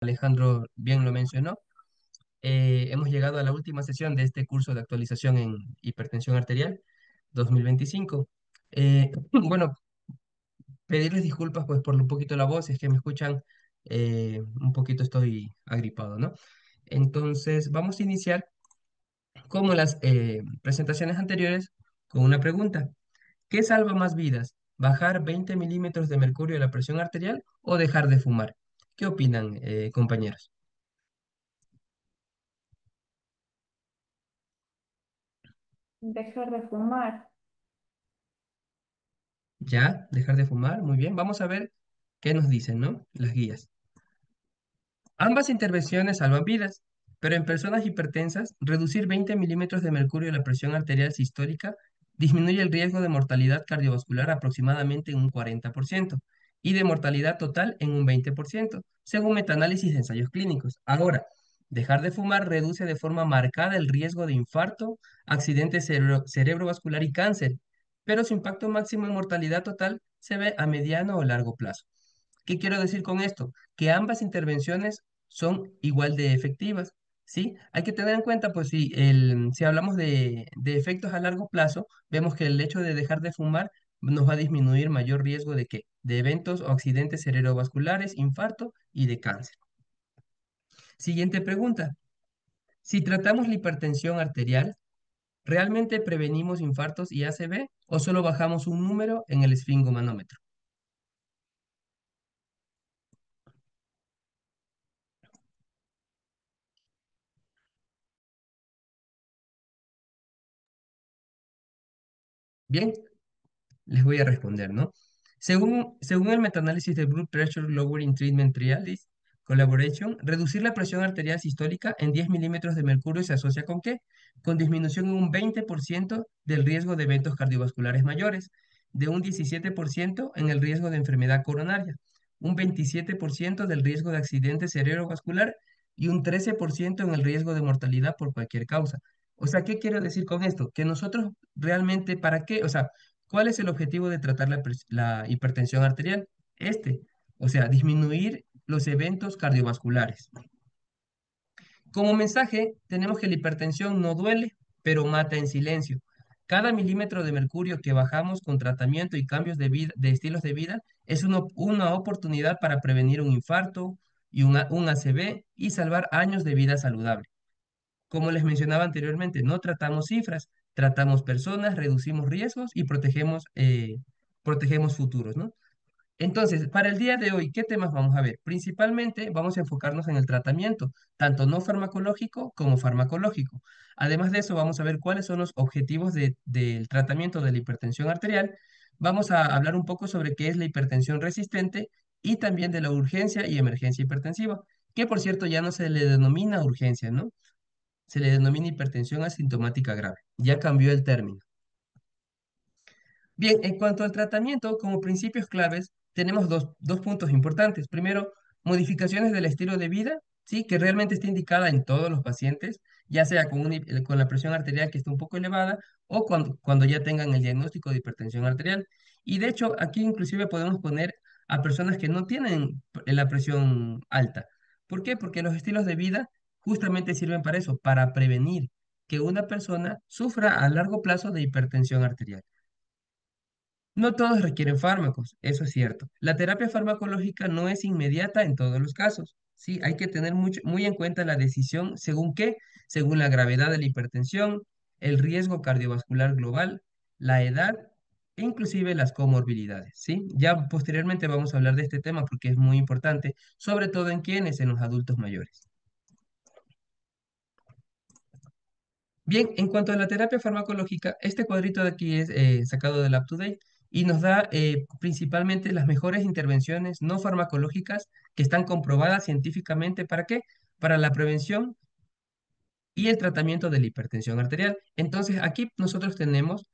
Alejandro bien lo mencionó, hemos llegado a la última sesión de este curso de actualización en hipertensión arterial 2025. Bueno, pedirles disculpas pues por un poquito la voz, si es que me escuchan, un poquito estoy agripado, ¿no? Entonces, vamos a iniciar como las presentaciones anteriores con una pregunta. ¿Qué salva más vidas? ¿Bajar 20 milímetros de mercurio de la presión arterial o dejar de fumar? ¿Qué opinan, compañeros? Dejar de fumar. Ya, dejar de fumar, muy bien. Vamos a ver qué nos dicen, ¿no? Las guías. Ambas intervenciones salvan vidas, pero en personas hipertensas, reducir 20 milímetros de mercurio de la presión arterial sistólica disminuye el riesgo de mortalidad cardiovascular aproximadamente en un 40% y de mortalidad total en un 20%, según metaanálisis de ensayos clínicos. Ahora, dejar de fumar reduce de forma marcada el riesgo de infarto, accidente cerebrovascular y cáncer, pero su impacto máximo en mortalidad total se ve a mediano o largo plazo. ¿Qué quiero decir con esto? Que ambas intervenciones son igual de efectivas, ¿sí? Hay que tener en cuenta, pues, si hablamos de efectos a largo plazo, vemos que el hecho de dejar de fumar nos va a disminuir mayor riesgo de qué? De eventos o accidentes cerebrovasculares, infarto y de cáncer. Siguiente pregunta. Si tratamos la hipertensión arterial, ¿realmente prevenimos infartos y ACV o solo bajamos un número en el esfingomanómetro? Bien, les voy a responder, ¿no? Según el metaanálisis de Blood Pressure Lowering Treatment Trials Collaboration, reducir la presión arterial sistólica en 10 milímetros de mercurio se asocia con ¿qué? Con disminución en un 20% del riesgo de eventos cardiovasculares mayores, de un 17% en el riesgo de enfermedad coronaria, un 27% del riesgo de accidente cerebrovascular y un 13% en el riesgo de mortalidad por cualquier causa. O sea, ¿qué quiero decir con esto? Que nosotros realmente, ¿para qué? O sea, ¿cuál es el objetivo de tratar la hipertensión arterial? Este, o sea, disminuir los eventos cardiovasculares. Como mensaje, tenemos que la hipertensión no duele, pero mata en silencio. Cada milímetro de mercurio que bajamos con tratamiento y cambios de vida, de estilos de vida es una oportunidad para prevenir un infarto y un ACV y salvar años de vida saludable. Como les mencionaba anteriormente, no tratamos cifras, tratamos personas, reducimos riesgos y protegemos futuros, ¿no? Entonces, para el día de hoy, ¿qué temas vamos a ver? Principalmente vamos a enfocarnos en el tratamiento, tanto no farmacológico como farmacológico. Además de eso, vamos a ver cuáles son los objetivos del tratamiento de la hipertensión arterial. Vamos a hablar un poco sobre qué es la hipertensión resistente y también de la urgencia y emergencia hipertensiva, que por cierto ya no se le denomina urgencia, ¿no? Se le denomina hipertensión asintomática grave. Ya cambió el término. Bien, en cuanto al tratamiento, como principios claves, tenemos dos puntos importantes. Primero, modificaciones del estilo de vida, ¿sí? Que realmente está indicada en todos los pacientes, ya sea con la presión arterial que está un poco elevada o cuando ya tengan el diagnóstico de hipertensión arterial. Y de hecho, aquí inclusive podemos poner a personas que no tienen la presión alta. ¿Por qué? Porque los estilos de vida justamente sirven para eso, para prevenir que una persona sufra a largo plazo de hipertensión arterial. No todos requieren fármacos, eso es cierto. La terapia farmacológica no es inmediata en todos los casos. Sí, hay que tener muy en cuenta la decisión según qué, según la gravedad de la hipertensión, el riesgo cardiovascular global, la edad e inclusive las comorbilidades. ¿Sí? Ya posteriormente vamos a hablar de este tema porque es muy importante, sobre todo en quienes, en los adultos mayores. Bien, en cuanto a la terapia farmacológica, este cuadrito de aquí es sacado del UpToDate y nos da principalmente las mejores intervenciones no farmacológicas que están comprobadas científicamente. ¿Para qué? Para la prevención y el tratamiento de la hipertensión arterial. Entonces, aquí nosotros tenemos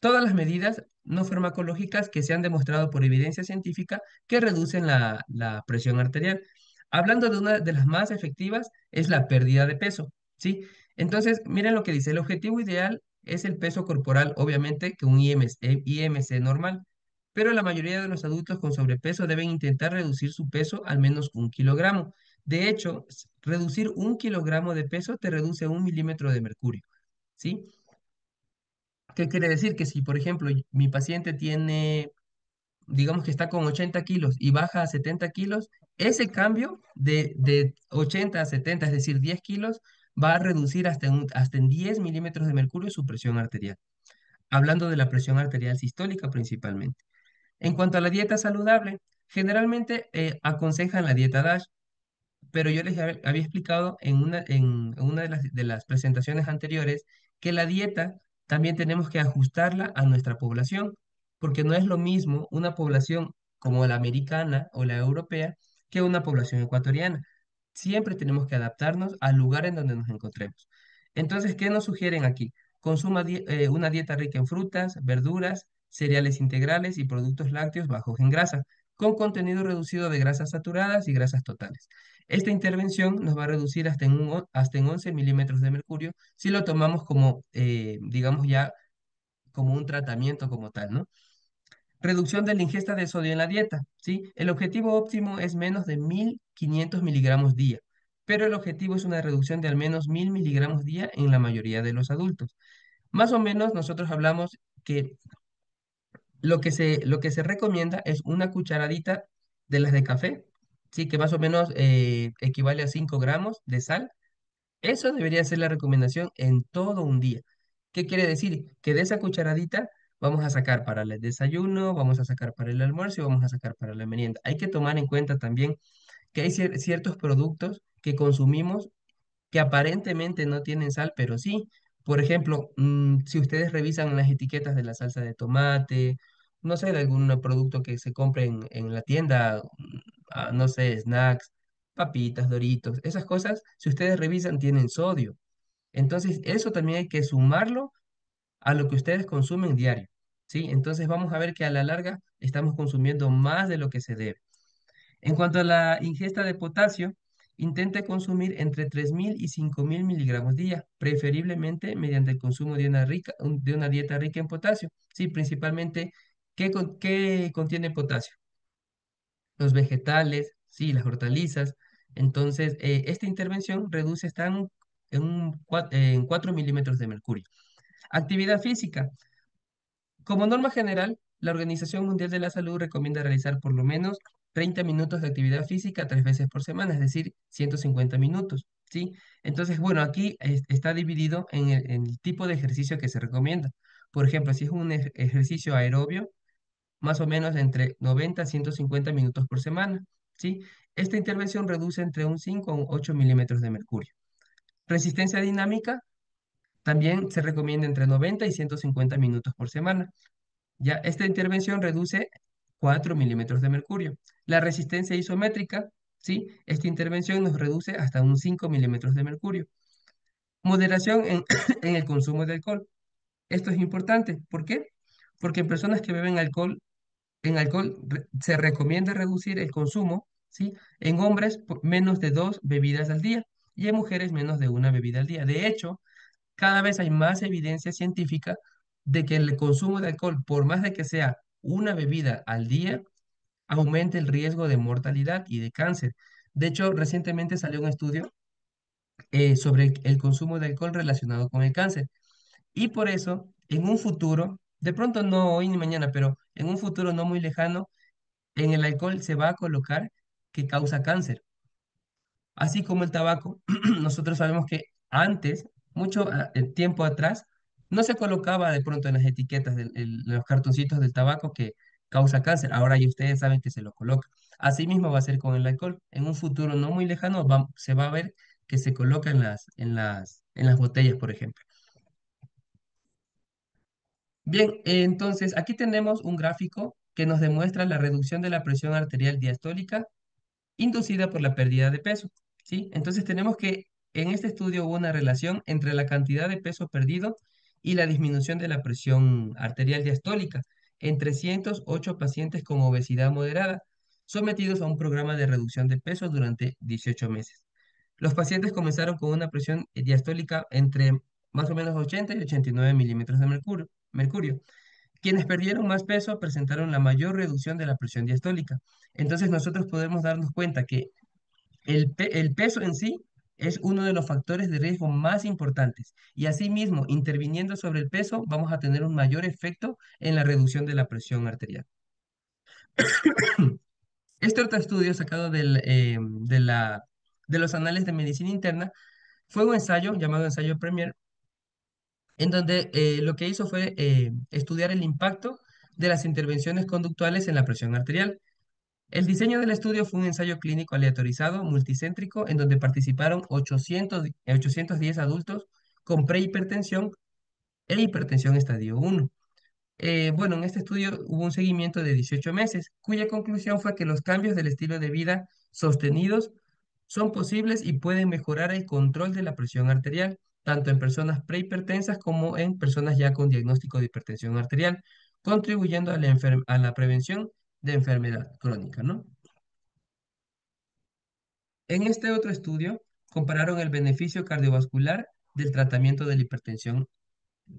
todas las medidas no farmacológicas que se han demostrado por evidencia científica que reducen la presión arterial. Hablando de una de las más efectivas, es la pérdida de peso, ¿sí? Entonces, miren lo que dice, el objetivo ideal es el peso corporal, obviamente, que un IMC normal. pero la mayoría de los adultos con sobrepeso deben intentar reducir su peso al menos 1 kilogramo. De hecho, reducir 1 kilogramo de peso te reduce 1 milímetro de mercurio, ¿sí? ¿Qué quiere decir? Que si, por ejemplo, mi paciente tiene, digamos que está con 80 kilos y baja a 70 kilos, ese cambio de 80 a 70, es decir, 10 kilos, va a reducir hasta en 10 milímetros de mercurio su presión arterial, hablando de la presión arterial sistólica principalmente. En cuanto a la dieta saludable, generalmente aconsejan la dieta DASH, pero yo les había explicado en una de las presentaciones anteriores que la dieta también tenemos que ajustarla a nuestra población, porque no es lo mismo una población como la americana o la europea que una población ecuatoriana. Siempre tenemos que adaptarnos al lugar en donde nos encontremos. Entonces, ¿qué nos sugieren aquí? Consuma una dieta rica en frutas, verduras, cereales integrales y productos lácteos bajos en grasa, con contenido reducido de grasas saturadas y grasas totales. Esta intervención nos va a reducir hasta en 11 milímetros de mercurio si lo tomamos como, digamos ya, como un tratamiento como tal, ¿no? Reducción de la ingesta de sodio en la dieta, ¿sí? El objetivo óptimo es menos de 1.500 miligramos día, pero el objetivo es una reducción de al menos 1.000 miligramos día en la mayoría de los adultos. Más o menos nosotros hablamos que lo que se recomienda es una cucharadita de las de café, ¿sí? Que más o menos equivale a 5 gramos de sal. Eso debería ser la recomendación en todo un día. ¿Qué quiere decir? Que de esa cucharadita vamos a sacar para el desayuno, vamos a sacar para el almuerzo y vamos a sacar para la merienda. Hay que tomar en cuenta también que hay ciertos productos que consumimos que aparentemente no tienen sal, pero sí. Por ejemplo, si ustedes revisan las etiquetas de la salsa de tomate, no sé, de algún producto que se compre en la tienda, no sé, snacks, papitas, Doritos, esas cosas, si ustedes revisan, tienen sodio. Entonces, eso también hay que sumarlo a lo que ustedes consumen diario, ¿sí? Entonces, vamos a ver que a la larga estamos consumiendo más de lo que se debe. En cuanto a la ingesta de potasio, intente consumir entre 3.000 y 5.000 miligramos día, preferiblemente mediante el consumo de de una dieta rica en potasio. Sí, principalmente, ¿qué contiene potasio? Los vegetales, sí, las hortalizas. Entonces, esta intervención reduce hasta en 4 milímetros de mercurio. Actividad física. Como norma general, la Organización Mundial de la Salud recomienda realizar por lo menos 30 minutos de actividad física 3 veces por semana, es decir, 150 minutos, ¿sí? Entonces, bueno, aquí está dividido en el tipo de ejercicio que se recomienda. Por ejemplo, si es un ejercicio aerobio, más o menos entre 90 a 150 minutos por semana, ¿sí? Esta intervención reduce entre un 5 a un 8 milímetros de mercurio. Resistencia dinámica también se recomienda entre 90 y 150 minutos por semana. Ya, esta intervención reduce 4 milímetros de mercurio. La resistencia isométrica, ¿sí? Esta intervención nos reduce hasta un 5 milímetros de mercurio. Moderación en, en el consumo de alcohol. Esto es importante. ¿Por qué? Porque en personas que beben alcohol, se recomienda reducir el consumo, ¿sí? En hombres, menos de 2 bebidas al día y en mujeres menos de una bebida al día. De hecho, cada vez hay más evidencia científica de que el consumo de alcohol, por más de que sea una bebida al día, aumenta el riesgo de mortalidad y de cáncer. De hecho, recientemente salió un estudio sobre el consumo de alcohol relacionado con el cáncer. Y por eso, en un futuro, de pronto no hoy ni mañana, pero en un futuro no muy lejano, en el alcohol se va a colocar que causa cáncer. Así como el tabaco, nosotros sabemos que antes, mucho tiempo atrás, no se colocaba de pronto en las etiquetas de los cartoncitos del tabaco que causa cáncer. Ahora ya ustedes saben que se lo coloca. Así mismo va a ser con el alcohol. En un futuro no muy lejano se va a ver que se coloca en las botellas, por ejemplo. Bien, entonces aquí tenemos un gráfico que nos demuestra la reducción de la presión arterial diastólica inducida por la pérdida de peso, ¿sí? Entonces tenemos que en este estudio hubo una relación entre la cantidad de peso perdido y la disminución de la presión arterial diastólica en 308 pacientes con obesidad moderada, sometidos a un programa de reducción de peso durante 18 meses. Los pacientes comenzaron con una presión diastólica entre más o menos 80 y 89 milímetros de mercurio. Quienes perdieron más peso presentaron la mayor reducción de la presión diastólica. Entonces nosotros podemos darnos cuenta que el peso en sí es uno de los factores de riesgo más importantes y asimismo, interviniendo sobre el peso, vamos a tener un mayor efecto en la reducción de la presión arterial. Este otro estudio sacado de los anales de medicina interna fue un ensayo llamado ensayo Premier, en donde lo que hizo fue estudiar el impacto de las intervenciones conductuales en la presión arterial. El diseño del estudio fue un ensayo clínico aleatorizado, multicéntrico, en donde participaron 810 adultos con prehipertensión e hipertensión estadio 1. Bueno, en este estudio hubo un seguimiento de 18 meses, cuya conclusión fue que los cambios del estilo de vida sostenidos son posibles y pueden mejorar el control de la presión arterial, tanto en personas prehipertensas como en personas ya con diagnóstico de hipertensión arterial, contribuyendo a a la prevención de enfermedad crónica, ¿no? En este otro estudio, compararon el beneficio cardiovascular del tratamiento de la hipertensión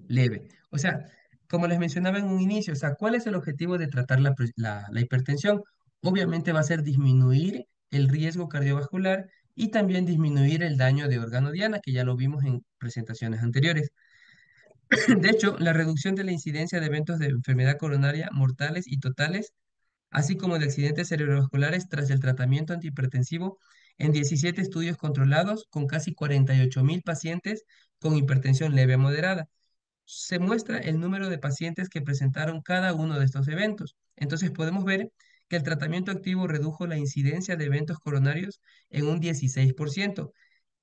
leve. O sea, como les mencionaba en un inicio, o sea, ¿cuál es el objetivo de tratar la hipertensión? Obviamente va a ser disminuir el riesgo cardiovascular y también disminuir el daño de órgano diana, que ya lo vimos en presentaciones anteriores. De hecho, la reducción de la incidencia de eventos de enfermedad coronaria mortales y totales, así como de accidentes cerebrovasculares tras el tratamiento antihipertensivo en 17 estudios controlados con casi 48.000 pacientes con hipertensión leve a moderada. Se muestra el número de pacientes que presentaron cada uno de estos eventos. Entonces podemos ver que el tratamiento activo redujo la incidencia de eventos coronarios en un 16%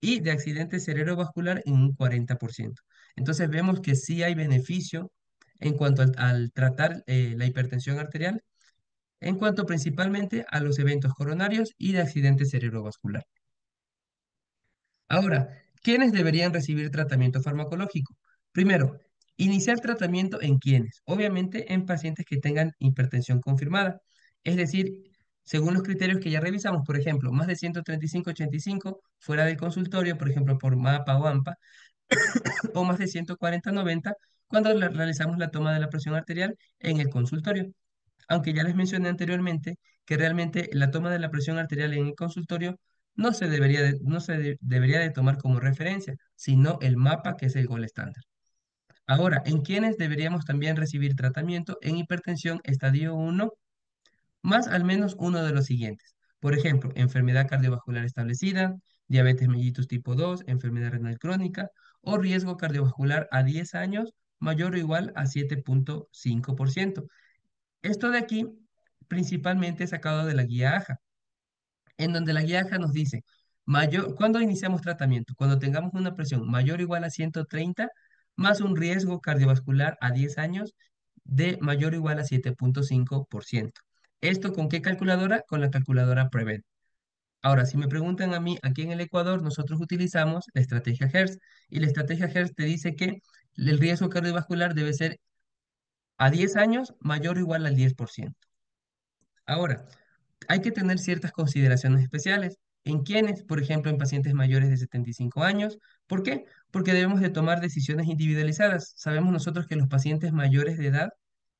y de accidente cerebrovascular en un 40%. Entonces vemos que sí hay beneficio en cuanto al tratar la hipertensión arterial, en cuanto principalmente a los eventos coronarios y de accidente cerebrovascular. Ahora, ¿quiénes deberían recibir tratamiento farmacológico? Primero, iniciar tratamiento en quienes, obviamente en pacientes que tengan hipertensión confirmada, es decir, según los criterios que ya revisamos, por ejemplo, más de 135-85 fuera del consultorio, por ejemplo, por MAPA o AMPA, o más de 140-90 cuando realizamos la toma de la presión arterial en el consultorio. Aunque ya les mencioné anteriormente que realmente la toma de la presión arterial en el consultorio no se debería de tomar como referencia, sino el mapa que es el gol estándar. Ahora, ¿en quiénes deberíamos también recibir tratamiento en hipertensión estadio 1? Más al menos uno de los siguientes. Por ejemplo, enfermedad cardiovascular establecida, diabetes mellitus tipo 2, enfermedad renal crónica o riesgo cardiovascular a 10 años mayor o igual a 7,5%. Esto de aquí principalmente es sacado de la guía AJA, en donde la guía AJA nos dice, ¿cuándo iniciamos tratamiento? Cuando tengamos una presión mayor o igual a 130, más un riesgo cardiovascular a 10 años de mayor o igual a 7,5%. ¿Esto con qué calculadora? Con la calculadora Prevent. Ahora, si me preguntan a mí, aquí en el Ecuador nosotros utilizamos la estrategia HERTZ y la estrategia HERTZ te dice que el riesgo cardiovascular debe ser a 10 años mayor o igual al 10%. Ahora, hay que tener ciertas consideraciones especiales. ¿En quiénes? Por ejemplo, en pacientes mayores de 75 años. ¿Por qué? Porque debemos de tomar decisiones individualizadas. Sabemos nosotros que los pacientes mayores de edad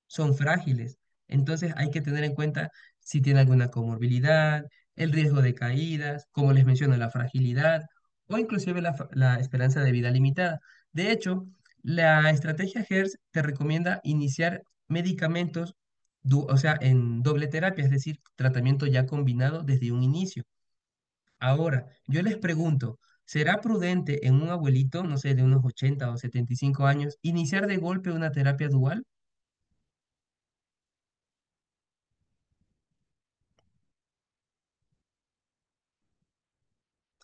son frágiles. Entonces hay que tener en cuenta si tiene alguna comorbilidad, el riesgo de caídas, como les menciono, la fragilidad o inclusive la esperanza de vida limitada. De hecho, la estrategia HERS te recomienda iniciar medicamentos, o sea, en doble terapia, es decir, tratamiento ya combinado desde un inicio. Ahora, yo les pregunto, ¿será prudente en un abuelito, no sé, de unos 80 o 75 años, iniciar de golpe una terapia dual?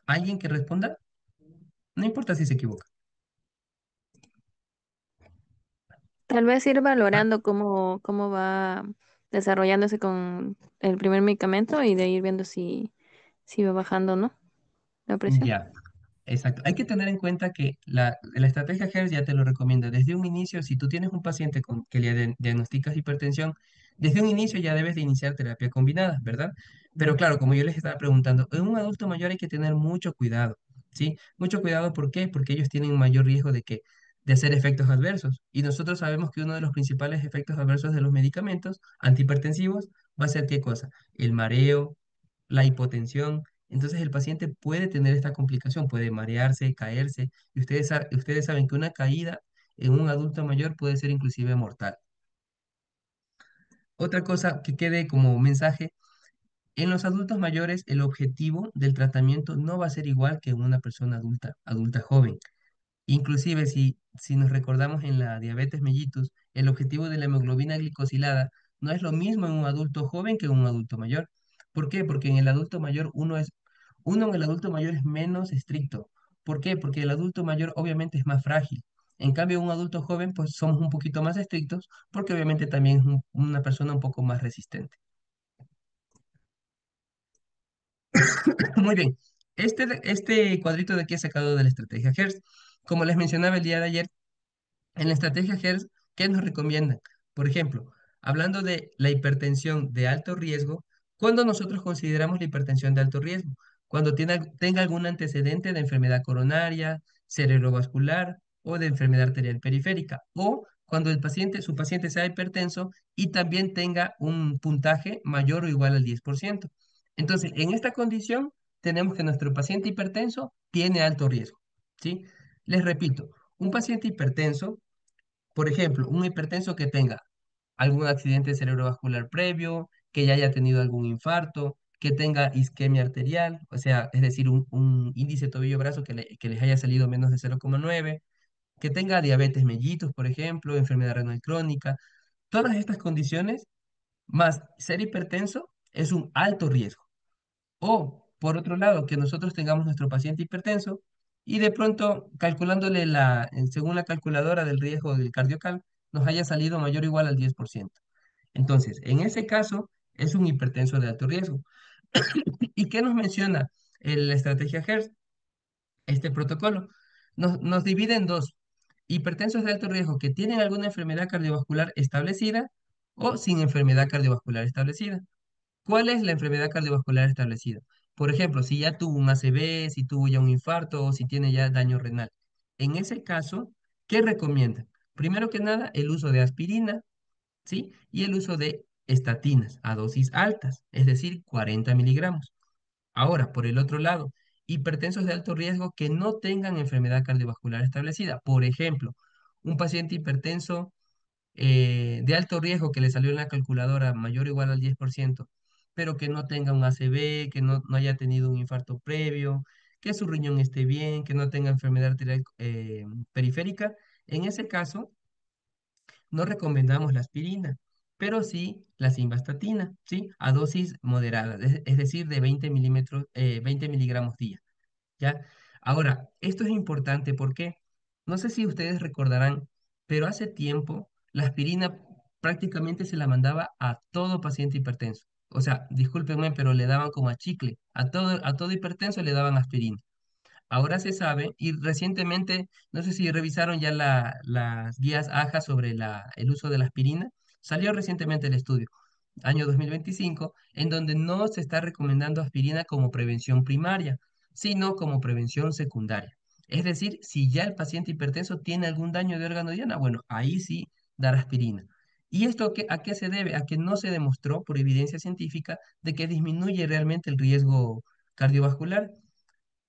¿Alguien que responda? No importa si se equivoca. Tal vez ir Ah, valorando cómo va desarrollándose con el primer medicamento y de ir viendo si va bajando, ¿no? La presión. ya, exacto. Hay que tener en cuenta que la estrategia HERS ya te lo recomienda. Desde un inicio, si tú tienes un paciente que le diagnosticas hipertensión, desde un inicio ya debes de iniciar terapia combinada, ¿verdad? Pero claro, como yo les estaba preguntando, en un adulto mayor hay que tener mucho cuidado, ¿sí? Mucho cuidado, ¿por qué? Porque ellos tienen mayor riesgo de hacer efectos adversos. Y nosotros sabemos que uno de los principales efectos adversos de los medicamentos antihipertensivos va a ser ¿qué cosa? El mareo, la hipotensión. Entonces el paciente puede tener esta complicación, puede marearse, caerse, y ustedes saben que una caída en un adulto mayor puede ser inclusive mortal. Otra cosa que quede como mensaje, en los adultos mayores el objetivo del tratamiento no va a ser igual que en una persona adulta joven. Inclusive si nos recordamos en la diabetes mellitus, el objetivo de la hemoglobina glicosilada no es lo mismo en un adulto joven que en un adulto mayor. ¿Por qué? Porque en el adulto mayor uno en el adulto mayor es menos estricto. ¿Por qué? Porque el adulto mayor obviamente es más frágil. En cambio, un adulto joven, pues somos un poquito más estrictos porque obviamente también es una persona un poco más resistente. Muy bien. Este cuadrito de aquí es sacado de la estrategia HERS. Como les mencionaba el día de ayer, en la estrategia HERS, ¿qué nos recomiendan? Por ejemplo, hablando de la hipertensión de alto riesgo, ¿cuándo nosotros consideramos la hipertensión de alto riesgo? Cuando tenga algún antecedente de enfermedad coronaria, cerebrovascular o de enfermedad arterial periférica, o cuando su paciente sea hipertenso y también tenga un puntaje mayor o igual al 10%. Entonces, en esta condición, tenemos que nuestro paciente hipertenso tiene alto riesgo, ¿sí? Les repito, un paciente hipertenso, por ejemplo, un hipertenso que tenga algún accidente cerebrovascular previo, que ya haya tenido algún infarto, que tenga isquemia arterial, o sea, es decir, un índice tobillo-brazo que les haya salido menos de 0,9, que tenga diabetes mellitus, por ejemplo, enfermedad renal crónica, todas estas condiciones, más ser hipertenso, es un alto riesgo. O, por otro lado, que nosotros tengamos nuestro paciente hipertenso y de pronto, calculándole según la calculadora del riesgo del cardiocal, nos haya salido mayor o igual al 10%. Entonces, en ese caso, es un hipertenso de alto riesgo. ¿Y qué nos menciona la estrategia HERS? Este protocolo nos divide en dos. Hipertensos de alto riesgo que tienen alguna enfermedad cardiovascular establecida o sin enfermedad cardiovascular establecida. ¿Cuál es la enfermedad cardiovascular establecida? Por ejemplo, si ya tuvo un ACV, si tuvo ya un infarto o si tiene ya daño renal. En ese caso, ¿qué recomiendan? Primero que nada, el uso de aspirina, ¿sí? Y el uso de estatinas a dosis altas, es decir, 40 miligramos. Ahora, por el otro lado, hipertensos de alto riesgo que no tengan enfermedad cardiovascular establecida. Por ejemplo, un paciente hipertenso de alto riesgo que le salió en la calculadora mayor o igual al 10%, pero que no tenga un ACV, que no haya tenido un infarto previo, que su riñón esté bien, que no tenga enfermedad arterial periférica. En ese caso, no recomendamos la aspirina, pero sí la simvastatina, ¿sí? A dosis moderadas, es decir, de 20 miligramos día. ¿Ya? Ahora, esto es importante porque no sé si ustedes recordarán, pero hace tiempo la aspirina prácticamente se la mandaba a todo paciente hipertenso. O sea, discúlpenme, pero le daban como a chicle. A todo hipertenso le daban aspirina. Ahora se sabe, y recientemente, no sé si revisaron ya las guías AJA sobre el uso de la aspirina, salió recientemente el estudio, año 2025, en donde no se está recomendando aspirina como prevención primaria, sino como prevención secundaria. Es decir, si ya el paciente hipertenso tiene algún daño de órgano diana, bueno, ahí sí dar aspirina. ¿Y esto a qué se debe? A que no se demostró por evidencia científica de que disminuye realmente el riesgo cardiovascular,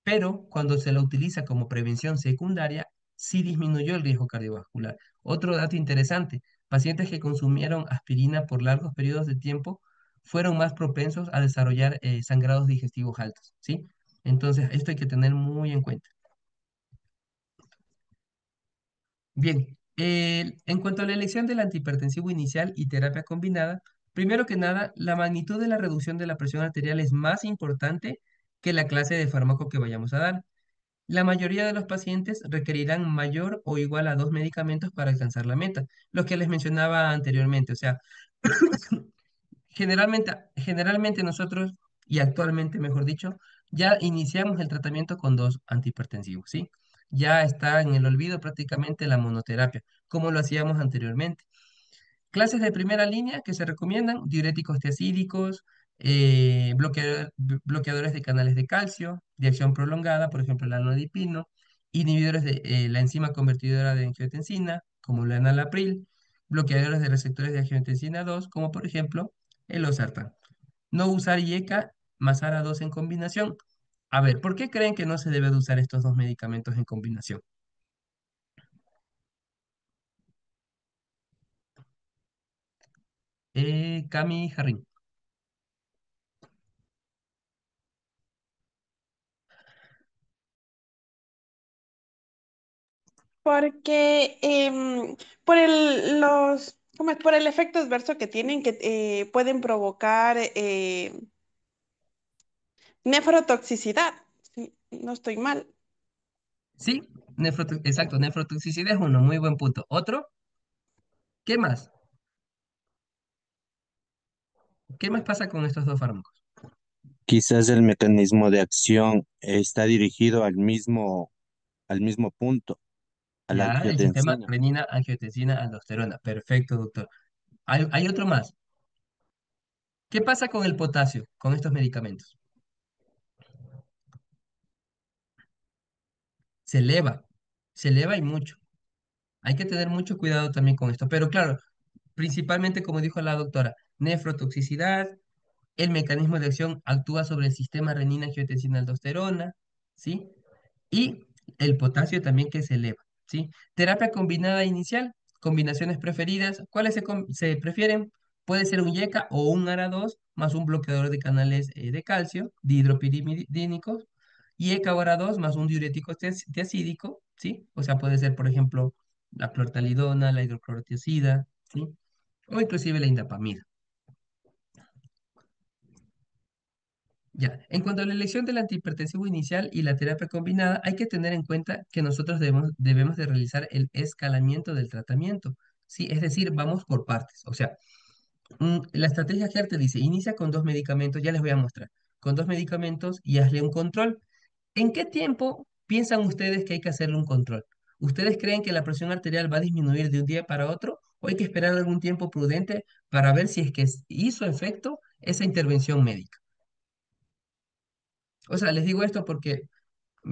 pero cuando se la utiliza como prevención secundaria, sí disminuyó el riesgo cardiovascular. Otro dato interesante, pacientes que consumieron aspirina por largos periodos de tiempo fueron más propensos a desarrollar sangrados digestivos altos, ¿sí? Entonces, esto hay que tener muy en cuenta. Bien, en cuanto a la elección del antihipertensivo inicial y terapia combinada, primero que nada, la magnitud de la reducción de la presión arterial es más importante que la clase de fármaco que vayamos a dar. La mayoría de los pacientes requerirán mayor o igual a dos medicamentos para alcanzar la meta, lo que les mencionaba anteriormente. O sea, generalmente nosotros, y actualmente mejor dicho, ya iniciamos el tratamiento con dos antihipertensivos, ¿sí? Ya está en el olvido prácticamente la monoterapia, como lo hacíamos anteriormente. Clases de primera línea que se recomiendan, diuréticos tiacídicos, bloqueadores de canales de calcio, de acción prolongada, por ejemplo, el anodipino, inhibidores de la enzima convertidora de angiotensina, como la enalapril, bloqueadores de receptores de angiotensina 2, como por ejemplo el losartán. No usar IECA más ARA2 en combinación. A ver, ¿por qué creen que no se debe de usar estos dos medicamentos en combinación? Cami Jarrín. Porque por ¿cómo es? Por el efecto adverso que tienen, que pueden provocar nefrotoxicidad. Sí, no estoy mal. Sí, exacto, nefrotoxicidad es uno, muy buen punto. Otro, ¿qué más? ¿Qué más pasa con estos dos fármacos? Quizás el mecanismo de acción está dirigido al mismo punto, a la Ya, el sistema angiotensina. renina, angiotensina, aldosterona. Perfecto, doctor. Hay otro más. ¿Qué pasa con el potasio, con estos medicamentos? Se eleva, se eleva y mucho. Hay que tener mucho cuidado también con esto. Pero claro, principalmente, como dijo la doctora, nefrotoxicidad, el mecanismo de acción actúa sobre el sistema renina-angiotensina-aldosterona, ¿sí? Y el potasio también que se eleva, ¿sí? Terapia combinada inicial, combinaciones preferidas, ¿cuáles se prefieren? Puede ser un YECA o un ARA2 más un bloqueador de canales de calcio, dihidropirimidínicos, YECA o ARA2 más un diurético tiacídico, ¿sí? O sea, puede ser, por ejemplo, la clortalidona, la hidroclorotiazida, ¿sí? O inclusive la indapamida. Ya, en cuanto a la elección del antihipertensivo inicial y la terapia combinada, hay que tener en cuenta que nosotros debemos de realizar el escalamiento del tratamiento, ¿sí? Es decir, vamos por partes. O sea, la estrategia GER te dice, inicia con dos medicamentos, ya les voy a mostrar, con dos medicamentos y hazle un control. ¿En qué tiempo piensan ustedes que hay que hacerle un control? ¿Ustedes creen que la presión arterial va a disminuir de un día para otro o hay que esperar algún tiempo prudente para ver si es que hizo efecto esa intervención médica? O sea, les digo esto porque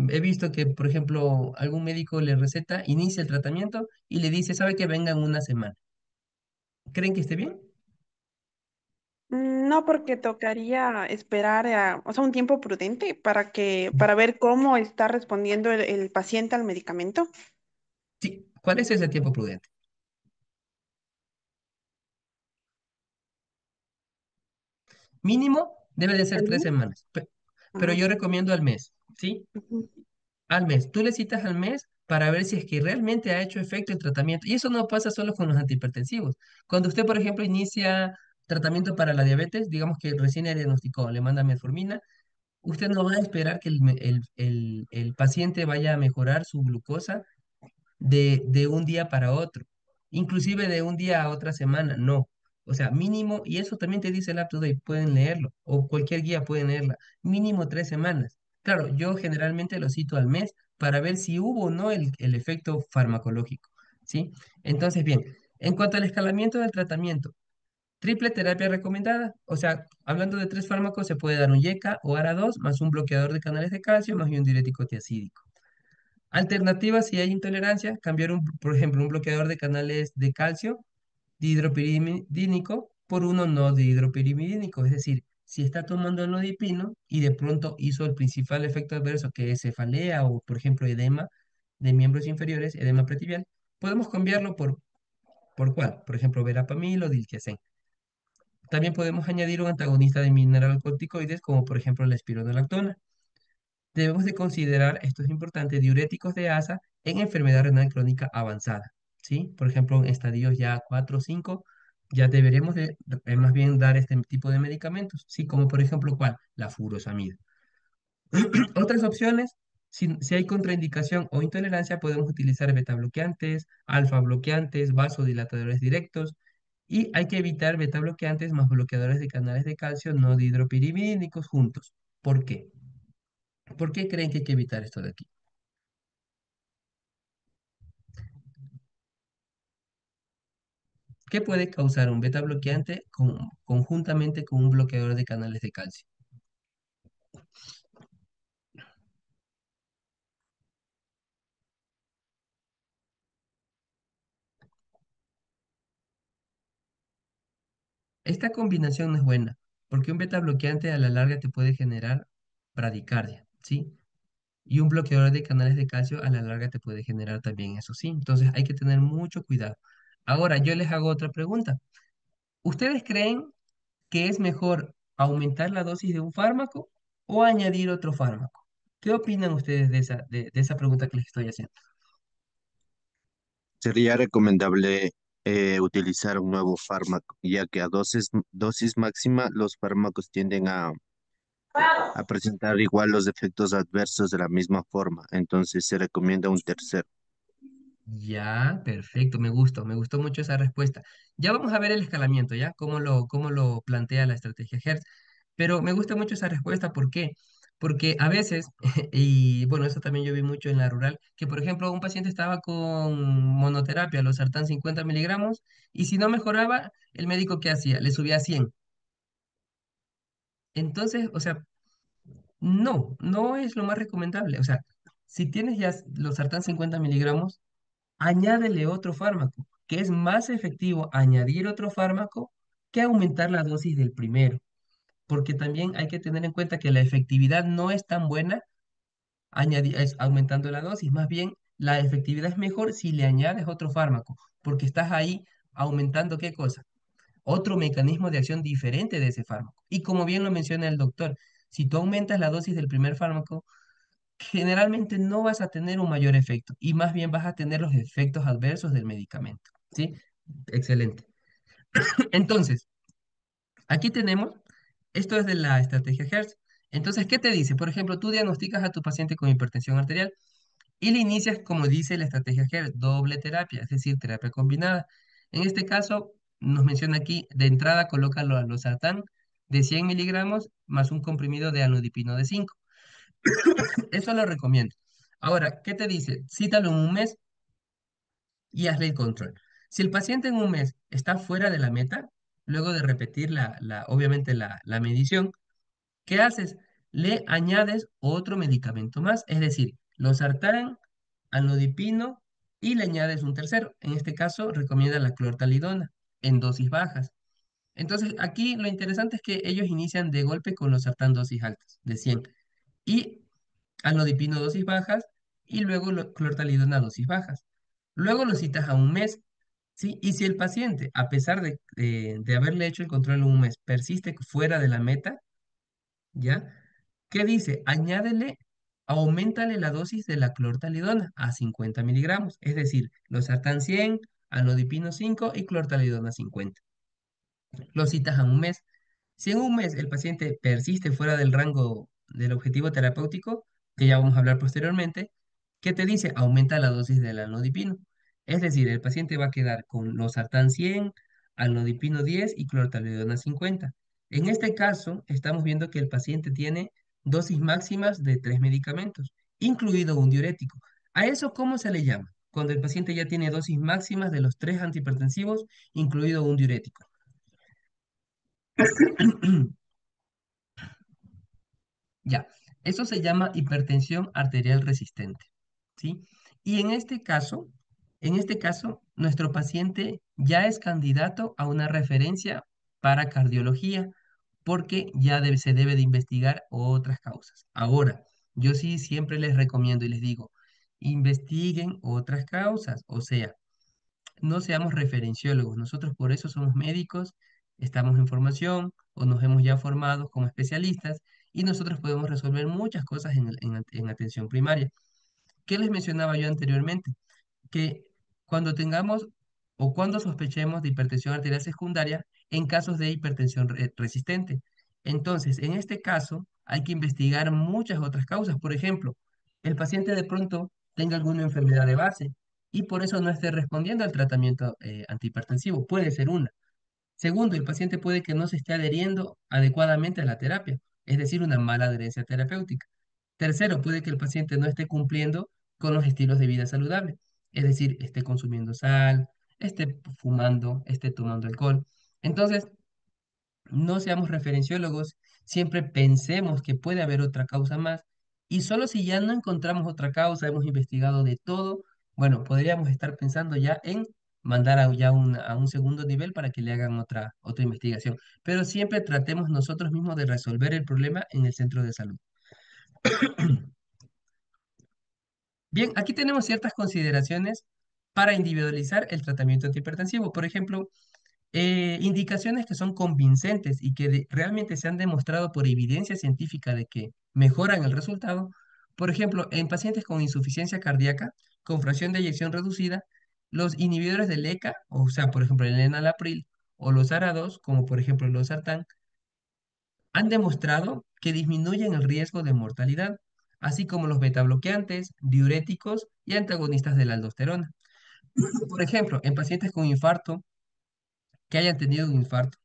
he visto que, por ejemplo, algún médico le receta, inicia el tratamiento y le dice, sabe que venga en una semana. ¿Creen que esté bien? No, porque tocaría esperar o sea, un tiempo prudente para ver cómo está respondiendo el paciente al medicamento. Sí. ¿Cuál es ese tiempo prudente? Mínimo debe de ser ¿El tres mes? semanas, pero Ah, yo recomiendo al mes, ¿sí? ujú. Al mes. Tú le citas al mes para ver si es que realmente ha hecho efecto el tratamiento. Y eso no pasa solo con los antihipertensivos. Cuando usted, por ejemplo, inicia tratamiento para la diabetes, digamos que recién le diagnosticó, le manda metformina. Usted no va a esperar que el paciente vaya a mejorar su glucosa de un día para otro, inclusive de un día a otra semana, no. O sea, mínimo, y eso también te dice el UpToDate, pueden leerlo, o cualquier guía pueden leerla, mínimo 3 semanas. Claro, yo generalmente lo cito al mes para ver si hubo o no el efecto farmacológico, ¿sí? Entonces, bien, en cuanto al escalamiento del tratamiento, triple terapia recomendada. O sea, hablando de tres fármacos, se puede dar un YECA o ARA2 más un bloqueador de canales de calcio más un diurético tiacídico. Alternativas, si hay intolerancia, cambiar, por ejemplo, un bloqueador de canales de calcio dihidropirimidínico por uno no dihidropirimidínico. Es decir, si está tomando nodipino y de pronto hizo el principal efecto adverso que es cefalea o, por ejemplo, edema de miembros inferiores, edema pretibial, podemos cambiarlo ¿por cuál? Por ejemplo, verapamil o diltiazem. También podemos añadir un antagonista de mineralocorticoides, como por ejemplo la espironolactona. Debemos de considerar, esto es importante, diuréticos de ASA en enfermedad renal crónica avanzada, ¿sí? Por ejemplo, en estadios ya 4 o 5, ya deberíamos de más bien dar este tipo de medicamentos, ¿sí? Como por ejemplo, ¿cuál? La furosemida. Otras opciones, si hay contraindicación o intolerancia, podemos utilizar beta bloqueantes, alfa bloqueantes, vasodilatadores directos, y hay que evitar beta bloqueantes más bloqueadores de canales de calcio no dihidropirimidínicos juntos. ¿Por qué? ¿Por qué creen que hay que evitar esto de aquí? ¿Qué puede causar un beta bloqueante conjuntamente con un bloqueador de canales de calcio? Esta combinación no es buena, porque un beta bloqueante a la larga te puede generar bradicardia, ¿sí? Y un bloqueador de canales de calcio a la larga te puede generar también eso, ¿sí? Entonces hay que tener mucho cuidado. Ahora, yo les hago otra pregunta. ¿Ustedes creen que es mejor aumentar la dosis de un fármaco o añadir otro fármaco? ¿Qué opinan ustedes de esa pregunta que les estoy haciendo? Sería recomendable utilizar un nuevo fármaco, ya que a dosis máxima los fármacos tienden a presentar igual los efectos adversos de la misma forma. Entonces se recomienda un tercero. Ya, perfecto, me gustó mucho esa respuesta. Ya vamos a ver el escalamiento, ¿ya? Cómo lo plantea la estrategia Hertz. Pero me gusta mucho esa respuesta, ¿por qué? Porque a veces, y bueno, eso también yo vi mucho en la rural, que por ejemplo un paciente estaba con monoterapia, los sartán 50 miligramos, y si no mejoraba, el médico ¿qué hacía? Le subía a 100. Entonces, o sea, no es lo más recomendable. O sea, si tienes ya los sartán 50 miligramos, añádele otro fármaco, que es más efectivo añadir otro fármaco que aumentar la dosis del primero, porque también hay que tener en cuenta que la efectividad no es tan buena aumentando la dosis, más bien la efectividad es mejor si le añades otro fármaco, porque estás ahí aumentando ¿qué cosa? Otro mecanismo de acción diferente de ese fármaco. Y como bien lo menciona el doctor, si tú aumentas la dosis del primer fármaco, generalmente no vas a tener un mayor efecto y más bien vas a tener los efectos adversos del medicamento. ¿Sí? Excelente. Entonces, aquí tenemos, esto es de la estrategia Hertz. Entonces, ¿qué te dice? Por ejemplo, tú diagnosticas a tu paciente con hipertensión arterial y le inicias, como dice la estrategia Hertz, doble terapia, es decir, terapia combinada. En este caso, nos menciona aquí, de entrada coloca los sartán de 100 miligramos más un comprimido de anodipino de 5. Eso lo recomiendo. Ahora, ¿qué te dice? Cítalo en un mes y hazle el control. Si el paciente en un mes está fuera de la meta, luego de repetir obviamente la medición, ¿qué haces? Le añades otro medicamento más, es decir, losartán, anlodipino y le añades un tercero. En este caso, recomienda la clortalidona en dosis bajas. Entonces, aquí lo interesante es que ellos inician de golpe con los sartán dosis altas, de 100, y anlodipino dosis bajas, y luego clortalidona dosis bajas. Luego lo citas a un mes, ¿sí? Y si el paciente, a pesar de haberle hecho el control en un mes, persiste fuera de la meta, ¿ya? ¿Qué dice? Auméntale la dosis de la clortalidona a 50 miligramos, es decir, los sartán 100, anodipino 5 y clortalidona 50. Lo citas a un mes. Si en un mes el paciente persiste fuera del rango del objetivo terapéutico, que ya vamos a hablar posteriormente, ¿qué te dice? Aumenta la dosis del alnodipino. Es decir, el paciente va a quedar con los sartán 100, alnodipino 10 y clortalidona 50. En este caso, estamos viendo que el paciente tiene dosis máximas de tres medicamentos, incluido un diurético. ¿A eso cómo se le llama? Cuando el paciente ya tiene dosis máximas de los tres antihipertensivos, incluido un diurético. Ya, eso se llama hipertensión arterial resistente, ¿sí? Y en este caso, nuestro paciente ya es candidato a una referencia para cardiología porque ya se debe de investigar otras causas. Ahora, yo sí siempre les recomiendo y les digo, investiguen otras causas, o sea, no seamos referenciólogos. Nosotros por eso somos médicos, estamos en formación o nos hemos ya formado como especialistas y nosotros podemos resolver muchas cosas en atención primaria. ¿Qué les mencionaba yo anteriormente? Que cuando tengamos o cuando sospechemos de hipertensión arterial secundaria en casos de hipertensión resistente. Entonces, en este caso, hay que investigar muchas otras causas. Por ejemplo, el paciente de pronto tenga alguna enfermedad de base y por eso no esté respondiendo al tratamiento antihipertensivo. Puede ser una. Segundo, el paciente puede que no se esté adheriendo adecuadamente a la terapia, es decir, una mala adherencia terapéutica. Tercero, puede que el paciente no esté cumpliendo con los estilos de vida saludable, es decir, esté consumiendo sal, esté fumando, esté tomando alcohol. Entonces, no seamos referenciólogos, siempre pensemos que puede haber otra causa más y solo si ya no encontramos otra causa, hemos investigado de todo, bueno, podríamos estar pensando ya en mandar a un segundo nivel para que le hagan otra investigación. Pero siempre tratemos nosotros mismos de resolver el problema en el centro de salud. Bien, aquí tenemos ciertas consideraciones para individualizar el tratamiento antihipertensivo. Por ejemplo, indicaciones que son convincentes y que realmente se han demostrado por evidencia científica de que mejoran el resultado. Por ejemplo, en pacientes con insuficiencia cardíaca, con fracción de eyección reducida, los inhibidores del ECA, o sea, por ejemplo, el enalapril o los ARA2, como por ejemplo los sartán, han demostrado que disminuyen el riesgo de mortalidad, así como los betabloqueantes, diuréticos y antagonistas de la aldosterona. Por ejemplo, en pacientes con infarto que hayan tenido un infarto,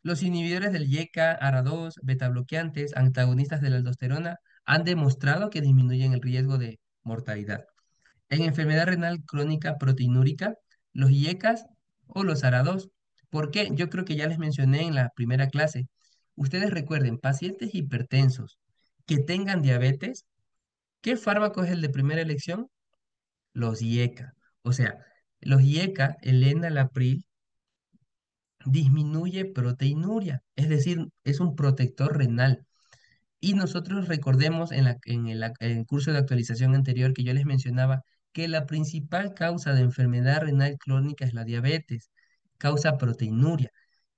los inhibidores del YECA, ARA2, betabloqueantes, antagonistas de la aldosterona han demostrado que disminuyen el riesgo de mortalidad. En enfermedad renal crónica proteinúrica, los YECAs o los ARA2. ¿Por qué? Yo creo que ya les mencioné en la primera clase. Ustedes recuerden, pacientes hipertensos que tengan diabetes, ¿qué fármaco es el de primera elección? Los YECA. O sea, los YECA, el enalapril, disminuye proteinuria, es decir, es un protector renal. Y nosotros recordemos en el curso de actualización anterior que yo les mencionaba que la principal causa de enfermedad renal crónica es la diabetes, causa proteinuria.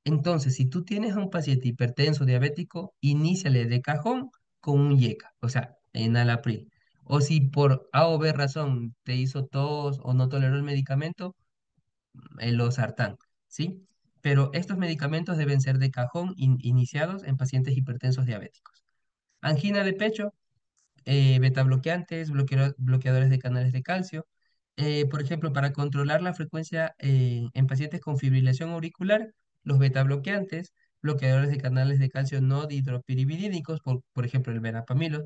Entonces, si tú tienes a un paciente hipertenso diabético, iníciale de cajón con un YECA, o sea, enalapril. O si por A o B razón te hizo tos o no toleró el medicamento, el losartán, ¿sí? Pero estos medicamentos deben ser de cajón iniciados en pacientes hipertensos diabéticos. Angina de pecho, betabloqueantes, bloqueadores de canales de calcio. Por ejemplo, para controlar la frecuencia en pacientes con fibrilación auricular, los betabloqueantes, bloqueadores de canales de calcio no dihidropirimidínicos, por ejemplo, el verapamilo.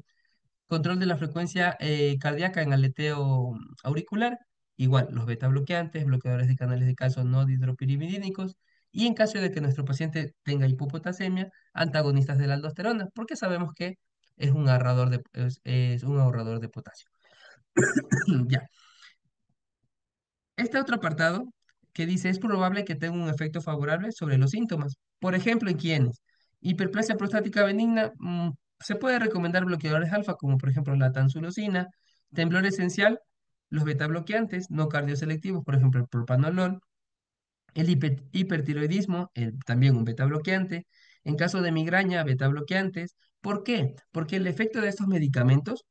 Control de la frecuencia cardíaca en aleteo auricular, igual, los beta bloqueantes, bloqueadores de canales de calcio no dihidropirimidínicos, y en caso de que nuestro paciente tenga hipopotasemia, antagonistas de la aldosterona, porque sabemos que es un ahorrador de potasio. Ya. Este otro apartado que dice es probable que tenga un efecto favorable sobre los síntomas. Por ejemplo, ¿en quiénes? Hiperplasia prostática benigna, se puede recomendar bloqueadores alfa, como por ejemplo la tansulosina, temblor esencial, los beta bloqueantes no cardioselectivos, por ejemplo el propanolol, el hipertiroidismo, también un beta bloqueante. En caso de migraña, beta bloqueantes. ¿Por qué? Porque el efecto de estos medicamentos,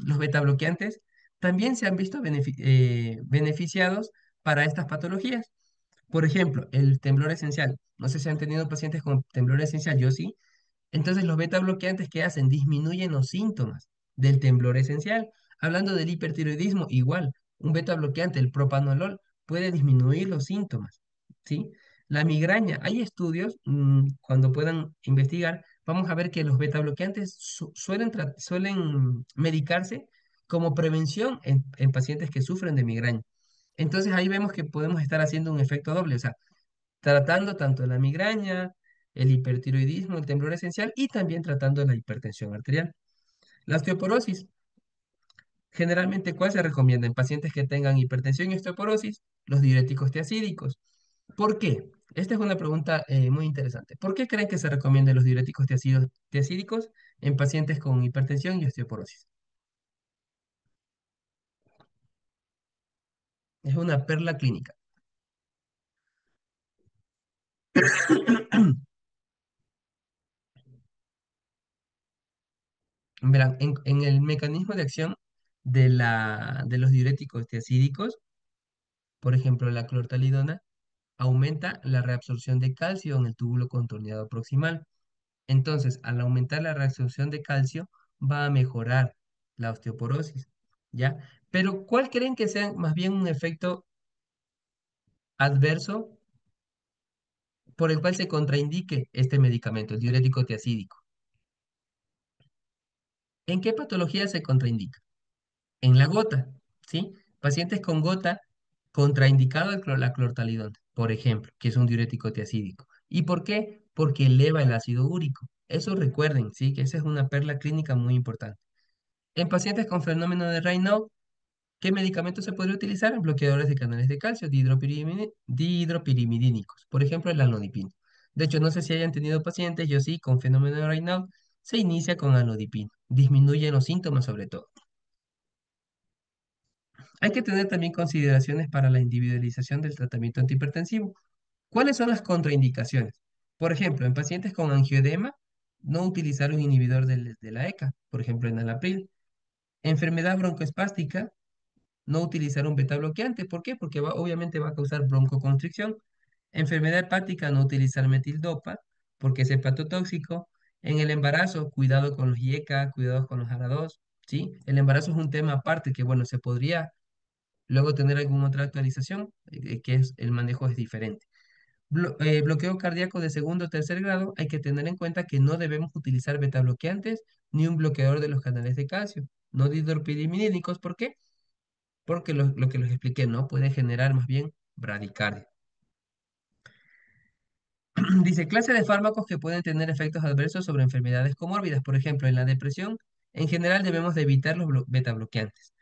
los beta bloqueantes, también se han visto beneficiados para estas patologías. Por ejemplo, el temblor esencial. No sé si han tenido pacientes con temblor esencial, yo sí. Entonces, los beta bloqueantes que hacen disminuyen los síntomas del temblor esencial. Hablando del hipertiroidismo, igual, un beta bloqueante, el propanolol, puede disminuir los síntomas, ¿sí? La migraña, hay estudios, cuando puedan investigar, vamos a ver que los beta bloqueantes suelen medicarse como prevención en pacientes que sufren de migraña. Entonces ahí vemos que podemos estar haciendo un efecto doble, o sea, tratando tanto la migraña, el hipertiroidismo, el temblor esencial y también tratando la hipertensión arterial. La osteoporosis, generalmente, ¿cuál se recomienda en pacientes que tengan hipertensión y osteoporosis? Los diuréticos tiacídicos. ¿Por qué? Esta es una pregunta muy interesante. ¿Por qué creen que se recomiendan los diuréticos tiacídicos en pacientes con hipertensión y osteoporosis? Es una perla clínica. Verán, en el mecanismo de acción de los diuréticos tiacídicos, por ejemplo, la clortalidona, aumenta la reabsorción de calcio en el túbulo contorneado proximal. Entonces, al aumentar la reabsorción de calcio, va a mejorar la osteoporosis, ¿ya? Pero, ¿cuál creen que sea más bien un efecto adverso por el cual se contraindique este medicamento, el diurético tiacídico? ¿En qué patología se contraindica? En la gota, ¿sí? Pacientes con gota, contraindicado la clortalidona, por ejemplo, que es un diurético tiacídico. ¿Y por qué? Porque eleva el ácido úrico. Eso recuerden, ¿sí? Que esa es una perla clínica muy importante. En pacientes con fenómeno de Raynaud, ¿Qué medicamentos se podría utilizar? Bloqueadores de canales de calcio, dihidropirimidínicos, por ejemplo, el anodipino. De hecho, no sé si hayan tenido pacientes, yo sí, con fenómeno de Raynaud, se inicia con anodipino. Disminuyen los síntomas sobre todo. Hay que tener también consideraciones para la individualización del tratamiento antihipertensivo. ¿Cuáles son las contraindicaciones? Por ejemplo, en pacientes con angioedema, no utilizar un inhibidor de la ECA, por ejemplo, enalapril. Enfermedad broncoespástica, no utilizar un beta bloqueante. ¿Por qué? Porque obviamente va a causar broncoconstricción. Enfermedad hepática, no utilizar metildopa, porque es hepatotóxico. En el embarazo, cuidado con los IECA, cuidado con los ARA2, ¿sí? El embarazo es un tema aparte que, bueno, se podría luego tener alguna otra actualización, que es el manejo es diferente. Bloqueo cardíaco de segundo o tercer grado, hay que tener en cuenta que no debemos utilizar beta bloqueantes ni un bloqueador de los canales de calcio, no dihidropirimidínicos. ¿Por qué? Porque lo que les expliqué, ¿no? Puede generar más bien bradicardia. Dice, clase de fármacos que pueden tener efectos adversos sobre enfermedades comórbidas. Por ejemplo, en la depresión, en general debemos de evitar los beta bloqueantes.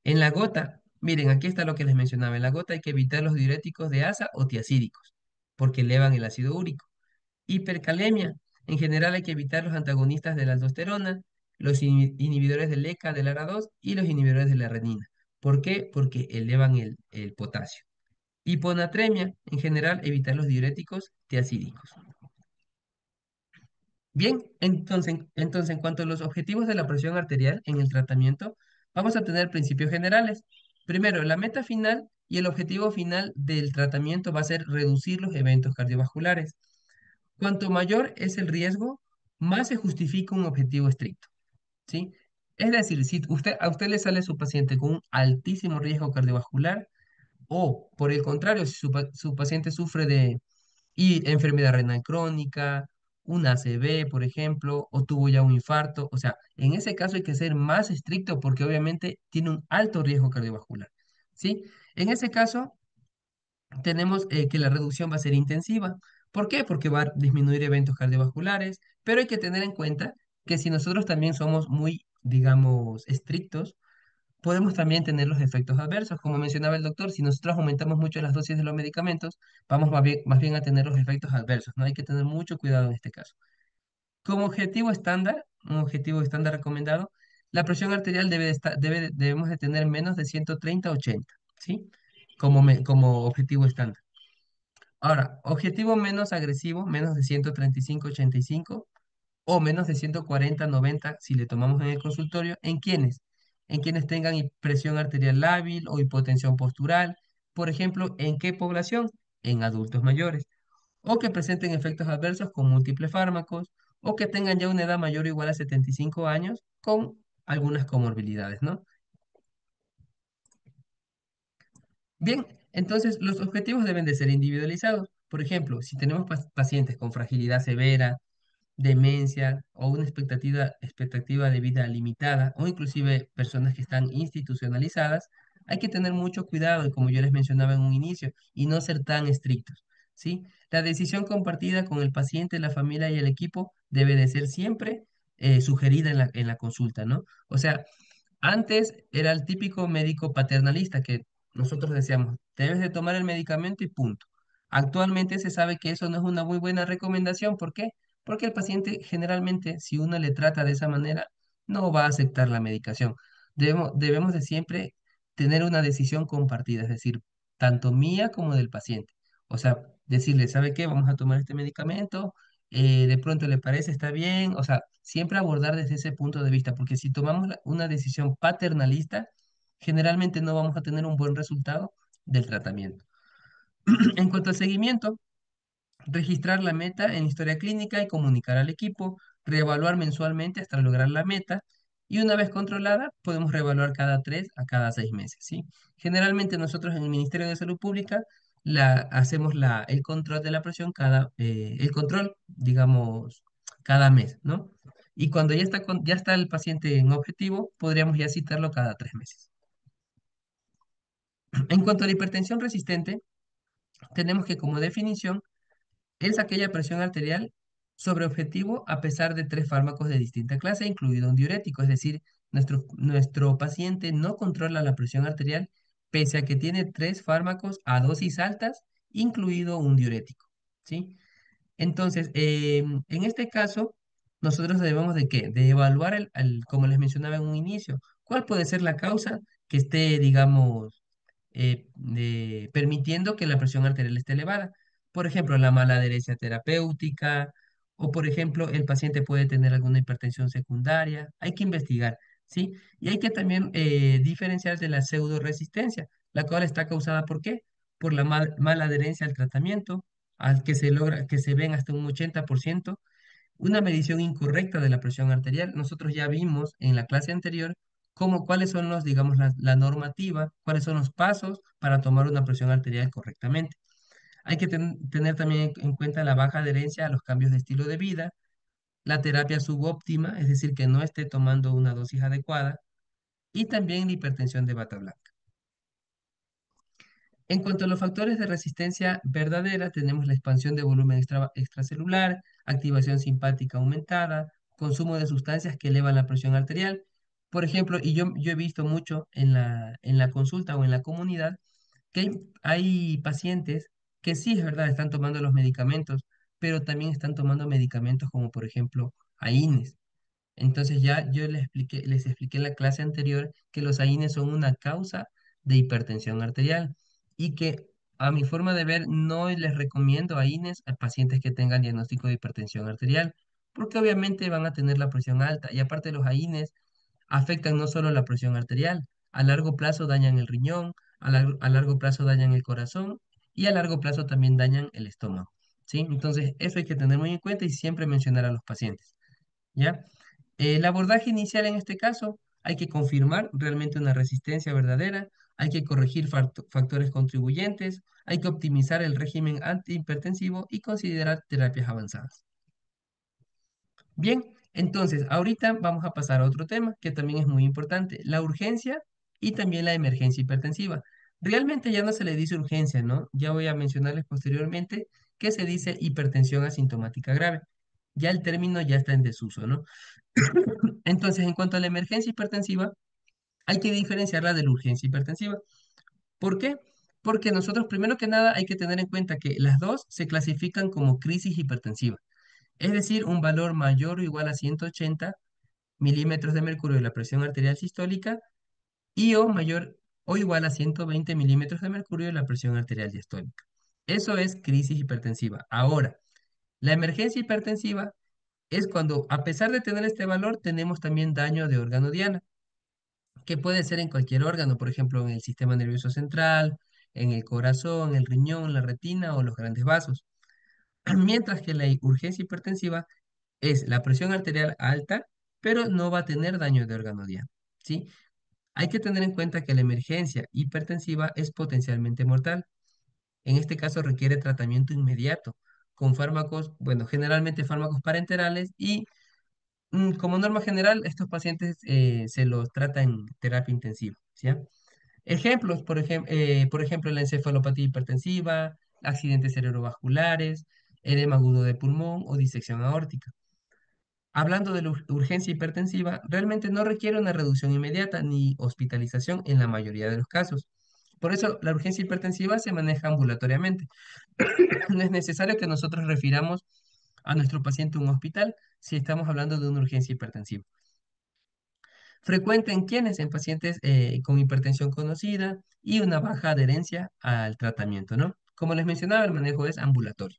En la gota, miren, aquí está lo que les mencionaba. En la gota hay que evitar los diuréticos de asa o tiacídicos, porque elevan el ácido úrico. Hipercalemia, en general hay que evitar los antagonistas de la aldosterona, los inhibidores del ECA, del ARA2 y los inhibidores de la renina. ¿Por qué? Porque elevan el potasio. Hiponatremia, en general, evitar los diuréticos tiacídicos. Bien, entonces, en cuanto a los objetivos de la presión arterial en el tratamiento, vamos a tener principios generales. Primero, la meta final y el objetivo final del tratamiento va a ser reducir los eventos cardiovasculares. Cuanto mayor es el riesgo, más se justifica un objetivo estricto, ¿sí? Es decir, si a usted le sale su paciente con un altísimo riesgo cardiovascular, o, por el contrario, si su paciente sufre de enfermedad renal crónica, un ACV, por ejemplo, o tuvo ya un infarto, o sea, en ese caso hay que ser más estricto porque obviamente tiene un alto riesgo cardiovascular, ¿sí? En ese caso, tenemos que la reducción va a ser intensiva. ¿Por qué? Porque va a disminuir eventos cardiovasculares, pero hay que tener en cuenta que si nosotros también somos muy, digamos, estrictos, podemos también tener los efectos adversos. Como mencionaba el doctor, si nosotros aumentamos mucho las dosis de los medicamentos, vamos más bien a tener los efectos adversos, ¿no? Hay que tener mucho cuidado en este caso. Como objetivo estándar, un objetivo estándar recomendado, la presión arterial debemos de tener menos de 130/80, ¿sí? Como objetivo estándar. Ahora, objetivo menos agresivo, menos de 135/85 o menos de 140/90 si le tomamos en el consultorio. ¿En quiénes? En quienes tengan presión arterial lábil o hipotensión postural. Por ejemplo, ¿en qué población? En adultos mayores. O que presenten efectos adversos con múltiples fármacos, o que tengan ya una edad mayor o igual a 75 años con algunas comorbilidades, ¿no? Bien, entonces los objetivos deben de ser individualizados. Por ejemplo, si tenemos pacientes con fragilidad severa, demencia o una expectativa de vida limitada o inclusive personas que están institucionalizadas, hay que tener mucho cuidado, y como yo les mencionaba en un inicio, y no ser tan estrictos, ¿sí? La decisión compartida con el paciente, la familia y el equipo debe de ser siempre sugerida en la consulta, ¿no? O sea, antes era el típico médico paternalista que nosotros decíamos, debes de tomar el medicamento y punto. Actualmente se sabe que eso no es una muy buena recomendación. ¿Por qué? Porque el paciente generalmente, si uno le trata de esa manera, no va a aceptar la medicación. Debemos de siempre tener una decisión compartida, es decir, tanto mía como del paciente. O sea, decirle, ¿sabe qué? Vamos a tomar este medicamento, de pronto le parece, está bien, o sea, siempre abordar desde ese punto de vista, porque si tomamos una decisión paternalista, generalmente no vamos a tener un buen resultado del tratamiento. En cuanto al seguimiento, registrar la meta en historia clínica y comunicar al equipo, reevaluar mensualmente hasta lograr la meta, y una vez controlada, podemos reevaluar cada 3 a cada 6 meses, ¿sí? Generalmente nosotros en el Ministerio de Salud Pública hacemos el control de la presión el control, digamos, cada mes, ¿no? Y cuando ya está el paciente en objetivo, podríamos ya citarlo cada 3 meses. En cuanto a la hipertensión resistente, tenemos que como definición es aquella presión arterial sobre objetivo a pesar de 3 fármacos de distinta clase, incluido un diurético, es decir, Nuestro paciente no controla la presión arterial pese a que tiene tres fármacos a dosis altas, incluido un diurético, ¿sí? Entonces, en este caso, nosotros debemos de qué? De evaluar, como les mencionaba en un inicio, cuál puede ser la causa que esté, digamos, permitiendo que la presión arterial esté elevada. Por ejemplo, la mala adherencia terapéutica, o por ejemplo, el paciente puede tener alguna hipertensión secundaria. Hay que investigar, ¿sí? Y hay que también diferenciar de la pseudoresistencia, la cual está causada ¿por qué? Por la mala adherencia al tratamiento, al que se logra, que se ven hasta un 80%, una medición incorrecta de la presión arterial. Nosotros ya vimos en la clase anterior cuáles son los, digamos, la normativa, cuáles son los pasos para tomar una presión arterial correctamente. Hay que tener también en cuenta la baja adherencia a los cambios de estilo de vida, la terapia subóptima, es decir, que no esté tomando una dosis adecuada, y también la hipertensión de bata blanca. En cuanto a los factores de resistencia verdadera, tenemos la expansión de volumen extracelular, activación simpática aumentada, consumo de sustancias que elevan la presión arterial. Por ejemplo, y yo he visto mucho en la consulta o en la comunidad que hay pacientes que sí es verdad, están tomando los medicamentos, pero también están tomando medicamentos como por ejemplo AINES. Entonces ya yo les expliqué en la clase anterior que los AINES son una causa de hipertensión arterial y que a mi forma de ver no les recomiendo AINES a pacientes que tengan diagnóstico de hipertensión arterial, porque obviamente van a tener la presión alta y aparte los AINES afectan no solo la presión arterial, a largo plazo dañan el riñón, a largo plazo dañan el corazón y a largo plazo también dañan el estómago, ¿sí? Entonces eso hay que tener muy en cuenta y siempre mencionar a los pacientes, ¿ya? El abordaje inicial en este caso, hay que confirmar realmente una resistencia verdadera, hay que corregir factores contribuyentes, hay que optimizar el régimen antihipertensivo y considerar terapias avanzadas. Bien, entonces ahorita vamos a pasar a otro tema que también es muy importante, la urgencia y también la emergencia hipertensiva. Realmente ya no se le dice urgencia, ¿no? Ya voy a mencionarles posteriormente que se dice hipertensión asintomática grave. Ya el término ya está en desuso, ¿no? Entonces, en cuanto a la emergencia hipertensiva, hay que diferenciarla de la urgencia hipertensiva. ¿Por qué? Porque nosotros, primero que nada, hay que tener en cuenta que las dos se clasifican como crisis hipertensiva, es decir, un valor mayor o igual a 180 milímetros de mercurio de la presión arterial sistólica y o mayor o igual a 120 milímetros de mercurio de la presión arterial diastólica. Eso es crisis hipertensiva. Ahora, la emergencia hipertensiva es cuando, a pesar de tener este valor, tenemos también daño de órgano diana, que puede ser en cualquier órgano, por ejemplo, en el sistema nervioso central, en el corazón, el riñón, la retina o los grandes vasos. Mientras que la urgencia hipertensiva es la presión arterial alta, pero no va a tener daño de órgano diana, ¿sí? Hay que tener en cuenta que la emergencia hipertensiva es potencialmente mortal. En este caso requiere tratamiento inmediato con fármacos, bueno, generalmente fármacos parenterales y como norma general, estos pacientes se los trata en terapia intensiva, ¿sí? Ejemplos, por ejemplo, la encefalopatía hipertensiva, accidentes cerebrovasculares, edema agudo de pulmón o disección aórtica. Hablando de la urgencia hipertensiva, realmente no requiere una reducción inmediata ni hospitalización en la mayoría de los casos. Por eso, la urgencia hipertensiva se maneja ambulatoriamente. No es necesario que nosotros refiramos a nuestro paciente a un hospital si estamos hablando de una urgencia hipertensiva. Frecuente en quienes, en pacientes con hipertensión conocida y una baja adherencia al tratamiento, ¿no? Como les mencionaba, el manejo es ambulatorio.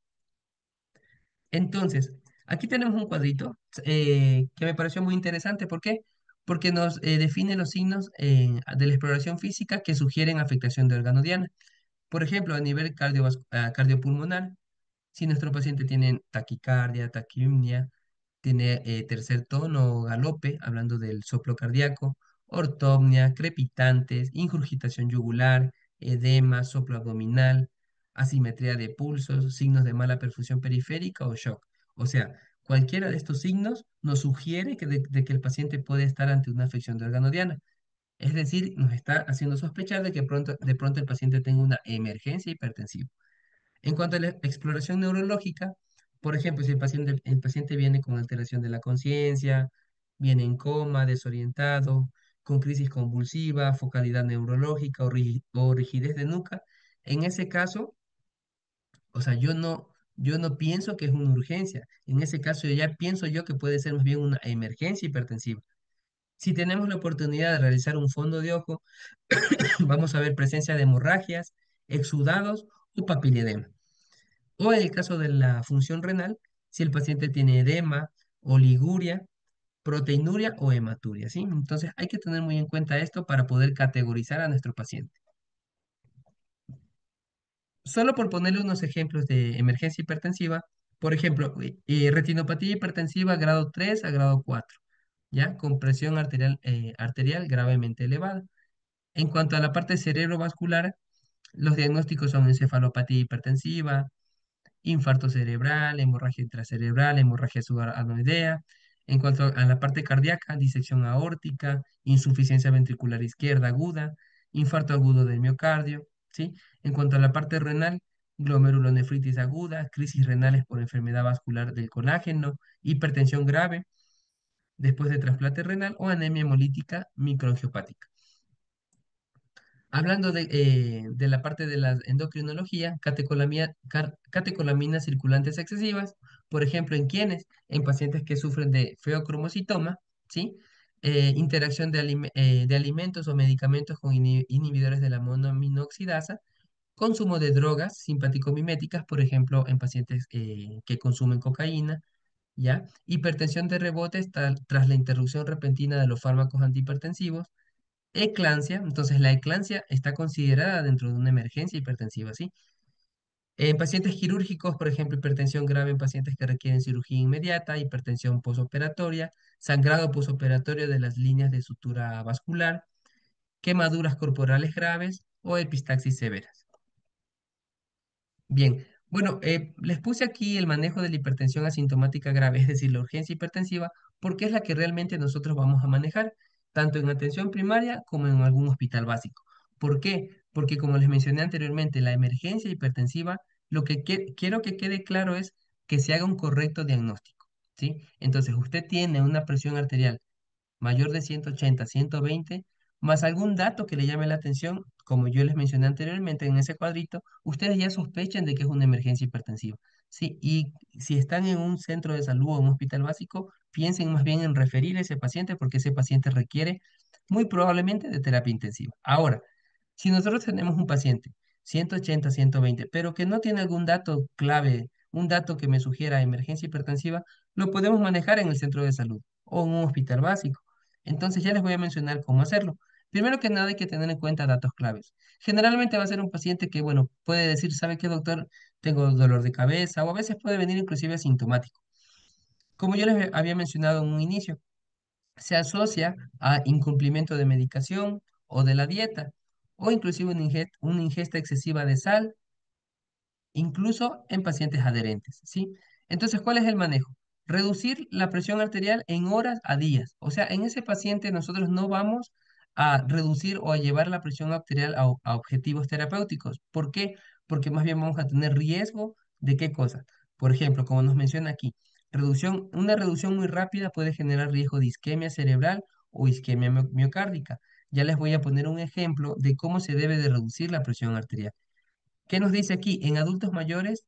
Entonces, aquí tenemos un cuadrito que me pareció muy interesante. ¿Por qué? Porque nos define los signos de la exploración física que sugieren afectación de órgano diana. Por ejemplo, a nivel cardiopulmonar, si nuestro paciente tiene taquicardia, taquipnea, tiene tercer tono o galope, hablando del soplo cardíaco, ortopnea, crepitantes, ingurgitación yugular, edema, soplo abdominal, asimetría de pulsos, signos de mala perfusión periférica o shock. O sea, cualquiera de estos signos nos sugiere de que el paciente puede estar ante una afección de órgano diana. Es decir, nos está haciendo sospechar de que de pronto el paciente tenga una emergencia hipertensiva. En cuanto a la exploración neurológica, por ejemplo, si el paciente viene con alteración de la conciencia, viene en coma, desorientado, con crisis convulsiva, focalidad neurológica o rigidez de nuca, en ese caso, o sea, yo no pienso que es una urgencia. En ese caso, ya pienso yo que puede ser más bien una emergencia hipertensiva. Si tenemos la oportunidad de realizar un fondo de ojo, vamos a ver presencia de hemorragias, exudados o papiledema. O en el caso de la función renal, si el paciente tiene edema, oliguria, proteinuria o hematuria, ¿sí? Entonces hay que tener muy en cuenta esto para poder categorizar a nuestro paciente. Solo por ponerle unos ejemplos de emergencia hipertensiva, por ejemplo, retinopatía hipertensiva grado 3 a grado 4, ¿ya? Con presión arterial gravemente elevada. En cuanto a la parte cerebrovascular, los diagnósticos son encefalopatía hipertensiva, infarto cerebral, hemorragia intracerebral, hemorragia subaracnoidea. En cuanto a la parte cardíaca, disección aórtica, insuficiencia ventricular izquierda aguda, infarto agudo del miocardio, ¿sí? En cuanto a la parte renal, glomerulonefritis aguda, crisis renales por enfermedad vascular del colágeno, hipertensión grave después de trasplante renal o anemia hemolítica microangiopática. Hablando de la parte de la endocrinología, catecolaminas circulantes excesivas, por ejemplo, ¿en quiénes? En pacientes que sufren de feocromocitoma, ¿sí? Interacción de alimentos o medicamentos con inhibidores de la monoaminoxidasa, consumo de drogas simpaticomiméticas, por ejemplo, en pacientes que consumen cocaína, ¿ya? Hipertensión de rebotes tras la interrupción repentina de los fármacos antihipertensivos, eclampsia, entonces la eclampsia está considerada dentro de una emergencia hipertensiva, ¿sí? En pacientes quirúrgicos, por ejemplo, hipertensión grave en pacientes que requieren cirugía inmediata, hipertensión posoperatoria, sangrado posoperatorio de las líneas de sutura vascular, quemaduras corporales graves o epistaxis severas. Bien, bueno, les puse aquí el manejo de la hipertensión asintomática grave, es decir, la urgencia hipertensiva, porque es la que realmente nosotros vamos a manejar, tanto en atención primaria como en algún hospital básico. ¿Por qué? Porque como les mencioné anteriormente, la emergencia hipertensiva, lo que quiero que quede claro es que se haga un correcto diagnóstico, ¿sí? Entonces, usted tiene una presión arterial mayor de 180, 120, más algún dato que le llame la atención, como yo les mencioné anteriormente en ese cuadrito, ustedes ya sospechan de que es una emergencia hipertensiva. Sí, y si están en un centro de salud o un hospital básico, piensen más bien en referir a ese paciente porque ese paciente requiere muy probablemente de terapia intensiva. Ahora, si nosotros tenemos un paciente 180, 120, pero que no tiene algún dato clave, un dato que me sugiera emergencia hipertensiva, lo podemos manejar en el centro de salud o en un hospital básico. Entonces ya les voy a mencionar cómo hacerlo. Primero que nada hay que tener en cuenta datos claves. Generalmente va a ser un paciente que, bueno, puede decir, ¿sabe qué, doctor? Tengo dolor de cabeza o a veces puede venir inclusive asintomático. Como yo les había mencionado en un inicio, se asocia a incumplimiento de medicación o de la dieta o inclusive una ingesta excesiva de sal incluso en pacientes adherentes, ¿sí? Entonces, ¿cuál es el manejo? Reducir la presión arterial en horas a días. O sea, en ese paciente nosotros no vamos a reducir o a llevar la presión arterial a objetivos terapéuticos. ¿Por qué? Porque más bien vamos a tener riesgo de qué cosa. Por ejemplo, como nos menciona aquí, una reducción muy rápida puede generar riesgo de isquemia cerebral o isquemia miocárdica. Ya les voy a poner un ejemplo de cómo se debe de reducir la presión arterial. ¿Qué nos dice aquí? En adultos mayores,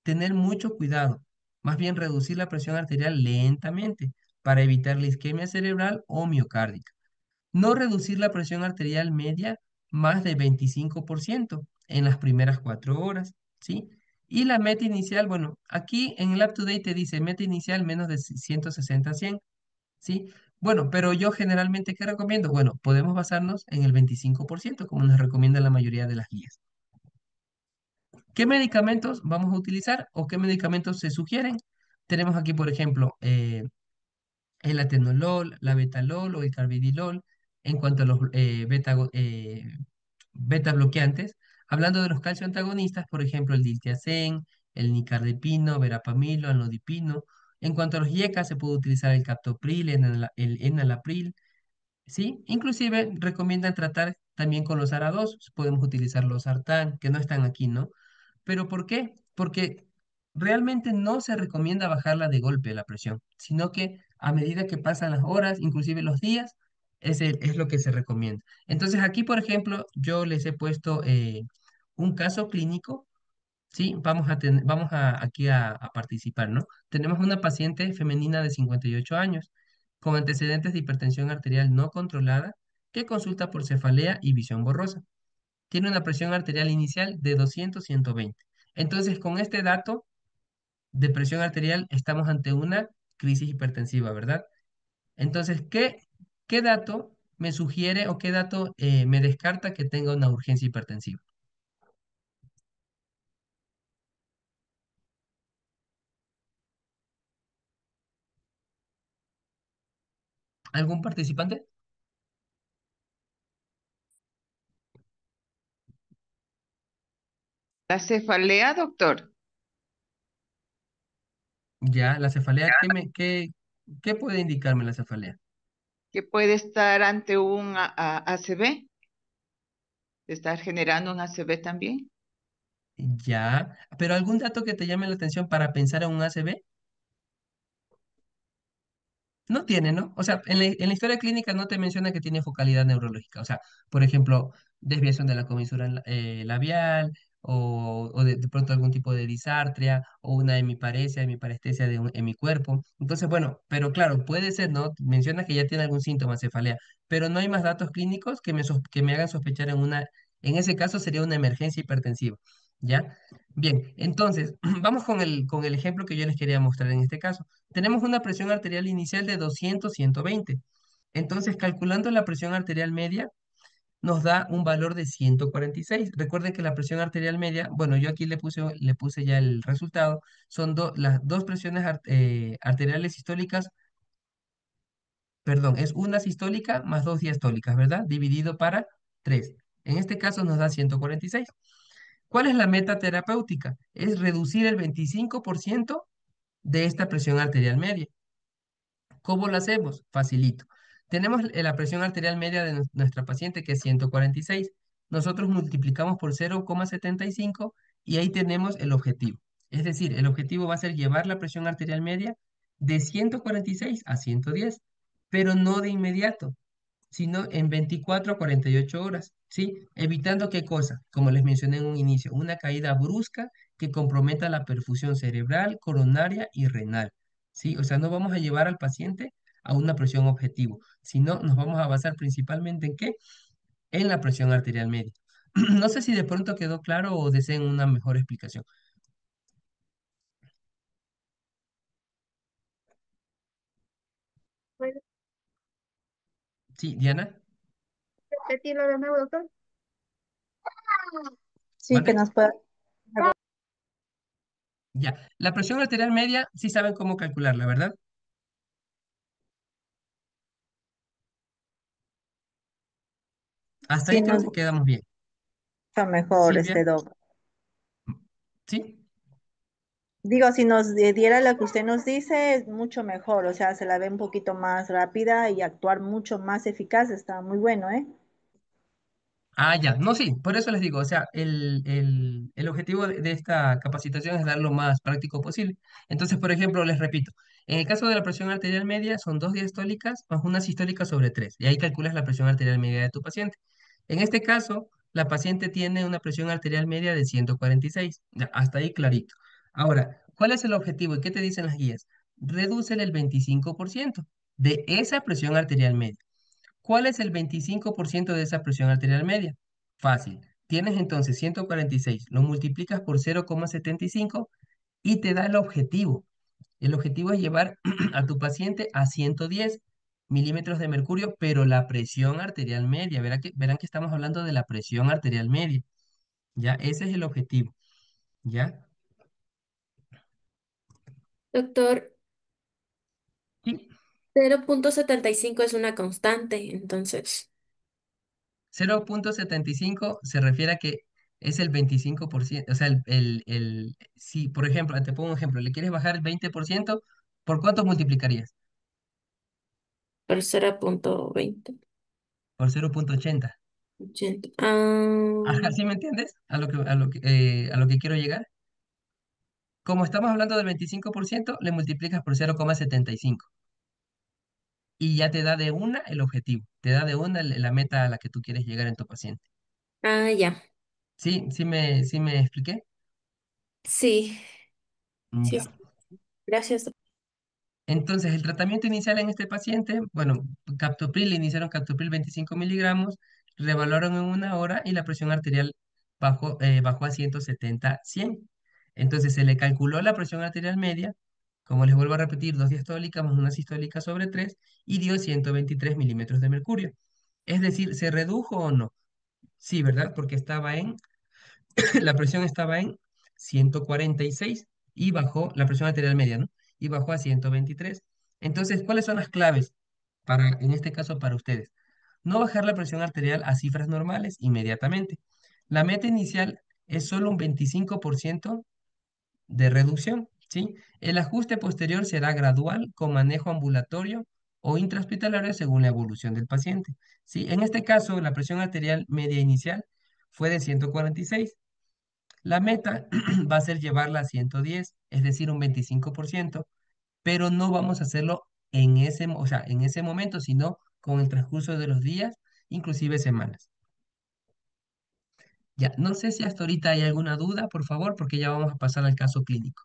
tener mucho cuidado, más bien reducir la presión arterial lentamente para evitar la isquemia cerebral o miocárdica. No reducir la presión arterial media más de 25% en las primeras 4 horas, ¿sí? Y la meta inicial, bueno, aquí en el UpToDate te dice meta inicial menos de 160 a 100, ¿sí? Bueno, pero yo generalmente, ¿qué recomiendo? Bueno, podemos basarnos en el 25%, como nos recomienda la mayoría de las guías. ¿Qué medicamentos vamos a utilizar o qué medicamentos se sugieren? Tenemos aquí, por ejemplo, el atenolol, la betalol o el carbidilol en cuanto a los beta bloqueantes. Hablando de los calcio antagonistas, por ejemplo, el diltiazem, el nicardipino, verapamilo, anlodipino. En cuanto a los IECA, se puede utilizar el captopril, el enalapril, ¿sí? Inclusive recomiendan tratar también con los ARA2, podemos utilizar los sartán, que no están aquí, ¿no? ¿Pero por qué? Porque realmente no se recomienda bajarla de golpe la presión, sino que a medida que pasan las horas, inclusive los días, es lo que se recomienda. Entonces aquí, por ejemplo, yo les he puesto un caso clínico. Sí, aquí a participar, ¿no? Tenemos una paciente femenina de 58 años con antecedentes de hipertensión arterial no controlada que consulta por cefalea y visión borrosa. Tiene una presión arterial inicial de 200-120. Entonces, con este dato de presión arterial estamos ante una crisis hipertensiva, ¿verdad? Entonces, ¿qué dato me sugiere o qué dato me descarta que tenga una urgencia hipertensiva? ¿Algún participante? La cefalea, doctor, Ya, la cefalea, ¿qué puede indicarme la cefalea? que puede estar ante un ACV, estar generando un ACV también. Ya, pero ¿algún dato que te llame la atención para pensar en un ACV? No tiene, ¿no? O sea, en la historia clínica no te menciona que tiene focalidad neurológica. O sea, por ejemplo, desviación de la comisura labial o de pronto algún tipo de disartria o una hemiparesia, hemiparestesia de un hemicuerpo. Entonces, bueno, pero claro, puede ser, ¿no? Menciona que ya tiene algún síntoma, cefalea, pero no hay más datos clínicos que me hagan sospechar en ese caso sería una emergencia hipertensiva, ¿ya? Bien, entonces, vamos con el ejemplo que yo les quería mostrar en este caso. Tenemos una presión arterial inicial de 200-120. Entonces, calculando la presión arterial media, nos da un valor de 146. Recuerden que la presión arterial media, bueno, yo aquí le puse ya el resultado, son las dos presiones arteriales sistólicas, perdón, es una sistólica más dos diastólicas, ¿verdad? Dividido para 3. En este caso nos da 146. ¿Cuál es la meta terapéutica? Es reducir el 25% de esta presión arterial media. ¿Cómo lo hacemos? Facilito. Tenemos la presión arterial media de nuestra paciente que es 146. Nosotros multiplicamos por 0,75 y ahí tenemos el objetivo. Es decir, el objetivo va a ser llevar la presión arterial media de 146 a 110, pero no de inmediato, sino en 24 a 48 horas, ¿sí? Evitando qué cosa, como les mencioné en un inicio, una caída brusca que comprometa la perfusión cerebral, coronaria y renal, ¿sí? O sea, no vamos a llevar al paciente a una presión objetivo, sino nos vamos a basar principalmente en qué, en la presión arterial media. No sé si de pronto quedó claro o deseen una mejor explicación. ¿Puede Sí, Diana, repetirlo de nuevo, doctor? Sí, que ¿mande? nos pueda. Ya, la presión arterial media, sí saben cómo calcularla, ¿verdad? Hasta Sí, ahí creo nos que quedamos bien. gusta mejor Silvia, este doc. ¿sí? Digo, si nos diera lo que usted nos dice, es mucho mejor, o sea, se la ve un poquito más rápida y actuar mucho más eficaz, está muy bueno, ¿eh? Ah, ya, no, sí, por eso les digo, o sea, el objetivo de esta capacitación es dar lo más práctico posible. Entonces, por ejemplo, les repito, en el caso de la presión arterial media son dos diastólicas más una sistólica sobre tres, y ahí calculas la presión arterial media de tu paciente. En este caso, la paciente tiene una presión arterial media de 146, ya, hasta ahí clarito. Ahora, ¿cuál es el objetivo y qué te dicen las guías? Reduce el 25% de esa presión arterial media. ¿Cuál es el 25% de esa presión arterial media? Fácil. Tienes entonces 146, lo multiplicas por 0,75 y te da el objetivo. El objetivo es llevar a tu paciente a 110 milímetros de mercurio, pero la presión arterial media, verán que estamos hablando de la presión arterial media. ¿Ya? Ese es el objetivo. ¿Ya? Doctor, Sí. 0,75 es una constante, entonces, 0,75 se refiere a que es el 25%, o sea, si por ejemplo, te pongo un ejemplo, le quieres bajar el 20%, ¿por cuánto multiplicarías? por 0,20. Por 0,80. 80. Ajá, ¿sí me entiendes? A lo que quiero llegar. Como estamos hablando del 25%, le multiplicas por 0,75. y ya te da de una el objetivo, te da de una la meta a la que tú quieres llegar en tu paciente. Ah, ya. ¿Sí? ¿Sí me expliqué? Sí, sí, Ya. sí. Gracias. Entonces, el tratamiento inicial en este paciente, bueno, captopril, le iniciaron captopril 25 miligramos, revaloraron en una hora y la presión arterial bajó a 170/100. Entonces, se le calculó la presión arterial media, como les vuelvo a repetir, dos diastólicas más una sistólica sobre 3 y dio 123 milímetros de mercurio. Es decir, ¿se redujo o no? Sí, ¿verdad? Porque la presión estaba en 146 y bajó la presión arterial media, ¿no? Y bajó a 123. Entonces, ¿cuáles son las claves en este caso, para ustedes? No bajar la presión arterial a cifras normales inmediatamente. La meta inicial es solo un 25% de reducción, ¿sí? El ajuste posterior será gradual con manejo ambulatorio o intrahospitalario según la evolución del paciente, ¿sí? En este caso, la presión arterial media inicial fue de 146. La meta va a ser llevarla a 110, es decir, un 25%, pero no vamos a hacerlo o sea, en ese momento, sino con el transcurso de los días, inclusive semanas. Ya, no sé si hasta ahorita hay alguna duda, por favor, porque ya vamos a pasar al caso clínico.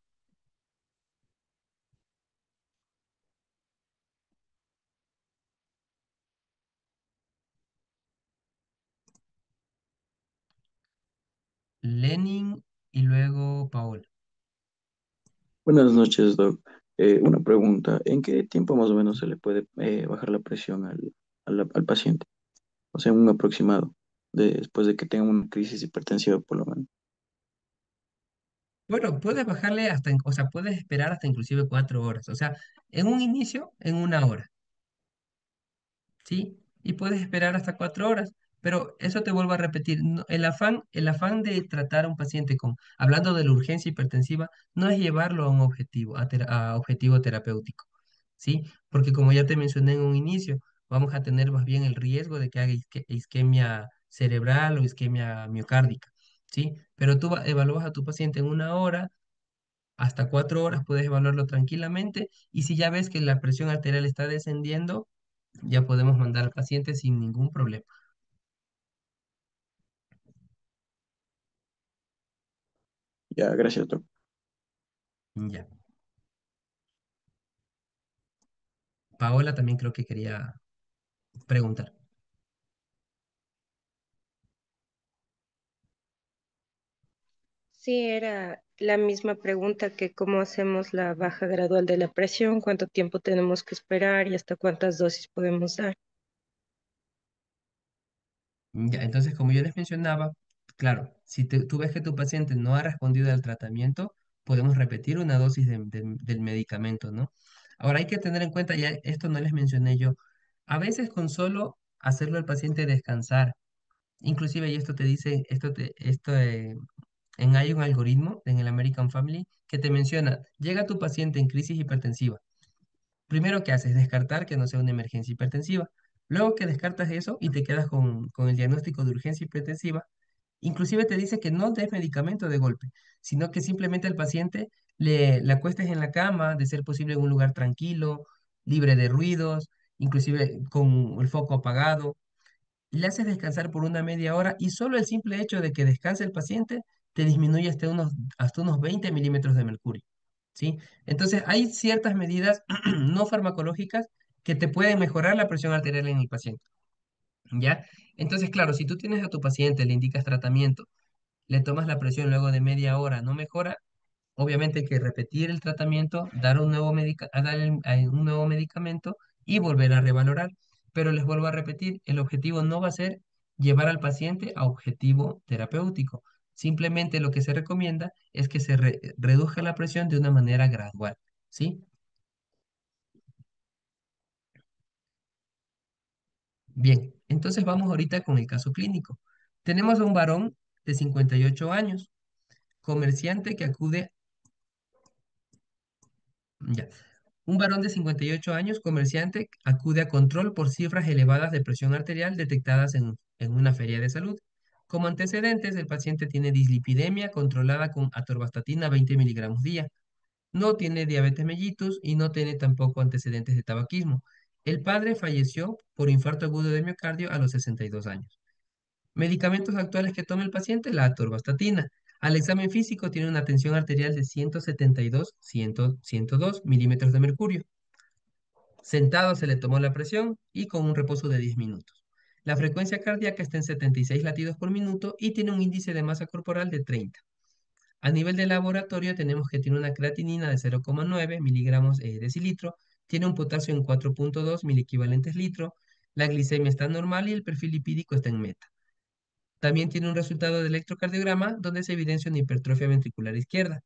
Lenin y luego Paola. Buenas noches, Doc. Una pregunta, ¿en qué tiempo más o menos se le puede bajar la presión al paciente? O sea, un aproximado, después de que tenga una crisis hipertensiva por lo menos. Bueno, puedes bajarle o sea, puedes esperar hasta inclusive 4 horas. O sea, en un inicio, en una hora. ¿Sí? Y puedes esperar hasta 4 horas. Pero eso te vuelvo a repetir, el afán de tratar a un paciente hablando de la urgencia hipertensiva, no es llevarlo a un objetivo, a objetivo terapéutico, ¿sí? Porque como ya te mencioné en un inicio, vamos a tener más bien el riesgo de que haga isquemia cerebral o isquemia miocárdica, ¿sí? Pero tú evalúas a tu paciente en una hora, hasta 4 horas puedes evaluarlo tranquilamente y si ya ves que la presión arterial está descendiendo, ya podemos mandar al paciente sin ningún problema. Ya, gracias, Doc. Ya. Paola también creo que quería preguntar. Sí, era la misma pregunta que cómo hacemos la baja gradual de la presión, cuánto tiempo tenemos que esperar y hasta cuántas dosis podemos dar. Ya, entonces, como yo les mencionaba, claro, si tú ves que tu paciente no ha respondido al tratamiento, podemos repetir una dosis del medicamento, ¿no? Ahora hay que tener en cuenta, ya esto no les mencioné yo, a veces con solo hacerlo al paciente descansar, inclusive, y esto te dice, hay un algoritmo en el American Family que te menciona, llega tu paciente en crisis hipertensiva. Primero que haces, descartar que no sea una emergencia hipertensiva. Luego que descartas eso y te quedas con el diagnóstico de urgencia hipertensiva, inclusive te dice que no des medicamento de golpe, sino que simplemente al paciente le acuestes en la cama, de ser posible en un lugar tranquilo, libre de ruidos, inclusive con el foco apagado, le haces descansar por una media hora y solo el simple hecho de que descanse el paciente te disminuye hasta unos 20 milímetros de mercurio, ¿sí? Entonces, hay ciertas medidas no farmacológicas que te pueden mejorar la presión arterial en el paciente, ¿ya? Entonces, claro, si tú tienes a tu paciente, le indicas tratamiento, le tomas la presión luego de media hora, no mejora, obviamente hay que repetir el tratamiento, dar un nuevo medicamento y volver a revalorar. Pero les vuelvo a repetir, el objetivo no va a ser llevar al paciente a objetivo terapéutico. Simplemente lo que se recomienda es que se reduzca la presión de una manera gradual, ¿sí? Bien, entonces vamos ahorita con el caso clínico. Tenemos a un varón de 58 años, comerciante que acude, ya, un varón de 58 años, comerciante, acude a control por cifras elevadas de presión arterial detectadas en una feria de salud. Como antecedentes, el paciente tiene dislipidemia controlada con atorvastatina 20 miligramos día. No tiene diabetes mellitus y no tiene tampoco antecedentes de tabaquismo. El padre falleció por infarto agudo de miocardio a los 62 años. Medicamentos actuales que toma el paciente, la atorvastatina. Al examen físico tiene una tensión arterial de 172, 100, 102 milímetros de mercurio. Sentado se le tomó la presión y con un reposo de 10 minutos. La frecuencia cardíaca está en 76 latidos por minuto y tiene un índice de masa corporal de 30. A nivel de laboratorio tenemos que tiene una creatinina de 0,9 miligramos decilitro, tiene un potasio en 4,2 miliequivalentes litro, la glicemia está normal y el perfil lipídico está en meta. También tiene un resultado de electrocardiograma donde se evidencia una hipertrofia ventricular izquierda.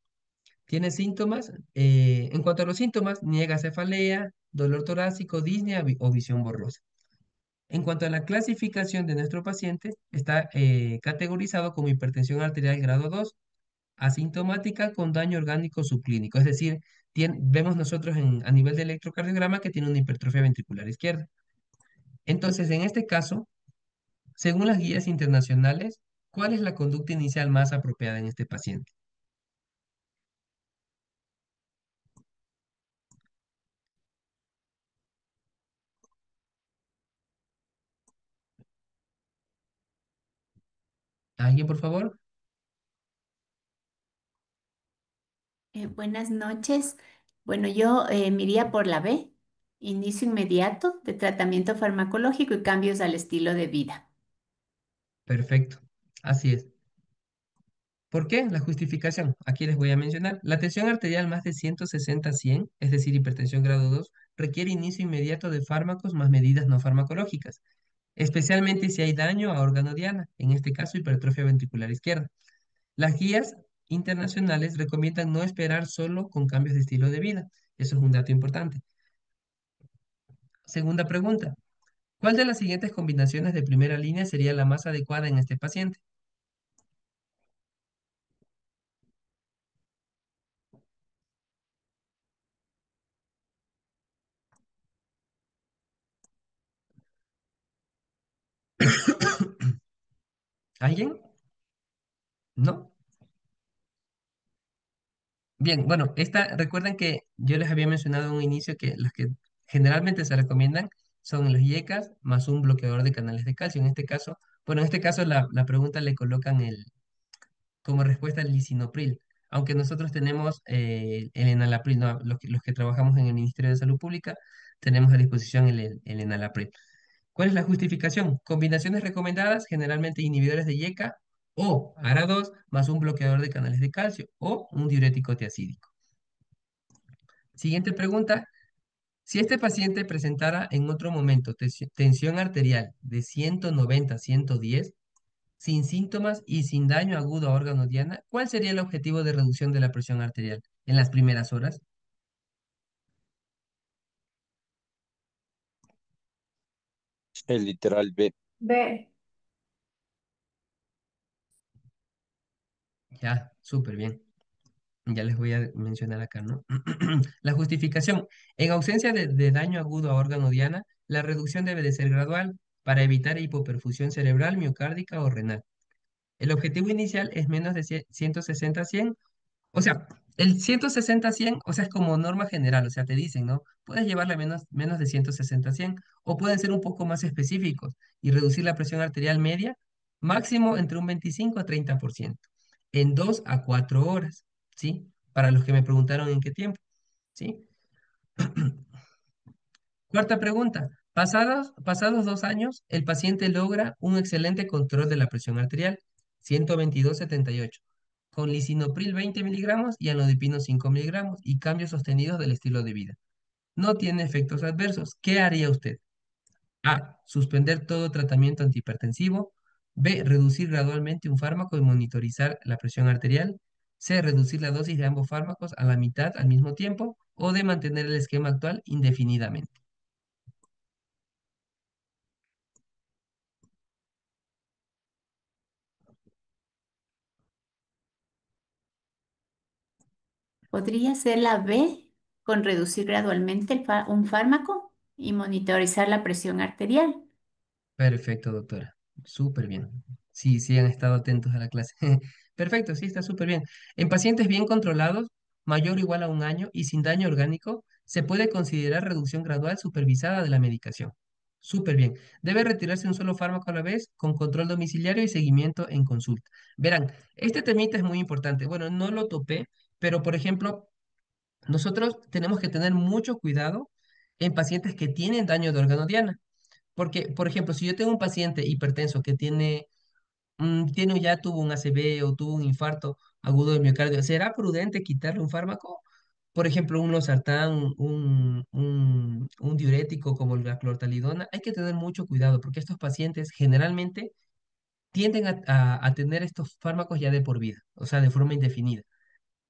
Tiene síntomas, en cuanto a los síntomas, niega cefalea, dolor torácico, disnea o visión borrosa. En cuanto a la clasificación de nuestro paciente, está categorizado como hipertensión arterial grado 2, asintomática con daño orgánico subclínico. Es decir, vemos nosotros a nivel de electrocardiograma que tiene una hipertrofia ventricular izquierda. Entonces, en este caso, según las guías internacionales, ¿cuál es la conducta inicial más apropiada en este paciente? ¿Alguien, por favor? Buenas noches. Bueno, yo me iría por la B, inicio inmediato de tratamiento farmacológico y cambios al estilo de vida. Perfecto. Así es. ¿Por qué? La justificación. Aquí les voy a mencionar. La tensión arterial más de 160-100, es decir, hipertensión grado 2, requiere inicio inmediato de fármacos más medidas no farmacológicas, especialmente si hay daño a órgano diana, en este caso hipertrofia ventricular izquierda. Las guías internacionales recomiendan no esperar solo con cambios de estilo de vida. Eso es un dato importante. Segunda pregunta. ¿Cuál de las siguientes combinaciones de primera línea sería la más adecuada en este paciente? ¿Alguien? ¿No? Bien, bueno, recuerden que yo les había mencionado en un inicio que las que generalmente se recomiendan son los IECAS más un bloqueador de canales de calcio. En este caso, bueno, en este caso la pregunta le colocan como respuesta el lisinopril, aunque nosotros tenemos el enalapril, ¿no? Los que trabajamos en el Ministerio de Salud Pública tenemos a disposición el enalapril. ¿Cuál es la justificación? Combinaciones recomendadas, generalmente inhibidores de IECA o ARA2 más un bloqueador de canales de calcio o un diurético tiacídico. Siguiente pregunta. Si este paciente presentara en otro momento tensión arterial de 190-110, sin síntomas y sin daño agudo a órgano diana, ¿cuál sería el objetivo de reducción de la presión arterial en las primeras horas? El literal B. B. Ya, súper bien. Ya les voy a mencionar acá, ¿no? La justificación. En ausencia de daño agudo a órgano diana, la reducción debe de ser gradual para evitar hipoperfusión cerebral, miocárdica o renal. El objetivo inicial es menos de 160-100. O sea, el 160-100, o sea, es como norma general, o sea, te dicen, ¿no? Puedes llevarle menos de 160-100, o pueden ser un poco más específicos y reducir la presión arterial media máximo entre un 25 a 30% en 2 a 4 horas, ¿sí? Para los que me preguntaron en qué tiempo, ¿sí? Cuarta pregunta. Pasados 2 años, el paciente logra un excelente control de la presión arterial, 122/78, con lisinopril 20 miligramos y anodipino 5 miligramos y cambios sostenidos del estilo de vida. No tiene efectos adversos. ¿Qué haría usted? A. Suspender todo tratamiento antihipertensivo. B. Reducir gradualmente un fármaco y monitorizar la presión arterial. C. Reducir la dosis de ambos fármacos a la mitad al mismo tiempo. O de mantener el esquema actual indefinidamente. Podría ser la B, con reducir gradualmente un fármaco y monitorizar la presión arterial. Perfecto, doctora. Súper bien. Sí, sí han estado atentos a la clase. Perfecto, sí, está súper bien. En pacientes bien controlados, mayor o igual a un año y sin daño orgánico, se puede considerar reducción gradual supervisada de la medicación. Súper bien. Debe retirarse un solo fármaco a la vez con control domiciliario y seguimiento en consulta. Verán, este temita es muy importante. Bueno, no lo topé, pero por ejemplo, nosotros tenemos que tener mucho cuidado en pacientes que tienen daño de órgano diana. Porque, por ejemplo, si yo tengo un paciente hipertenso que ya tuvo un ACV o tuvo un infarto agudo del miocardio, ¿será prudente quitarle un fármaco? Por ejemplo, un losartán, un diurético como la clortalidona. Hay que tener mucho cuidado porque estos pacientes generalmente tienden a tener estos fármacos ya de por vida, o sea, de forma indefinida.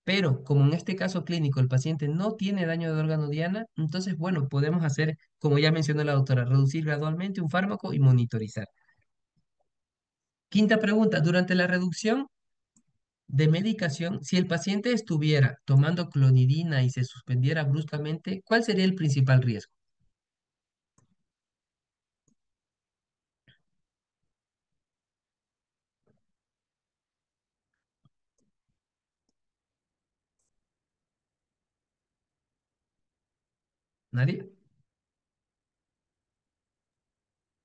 Pero como en este caso clínico el paciente no tiene daño de órgano diana, entonces, bueno, podemos hacer, como ya mencionó la doctora, reducir gradualmente un fármaco y monitorizar. Quinta pregunta, durante la reducción de medicación, si el paciente estuviera tomando clonidina y se suspendiera bruscamente, ¿cuál sería el principal riesgo? ¿Nadie?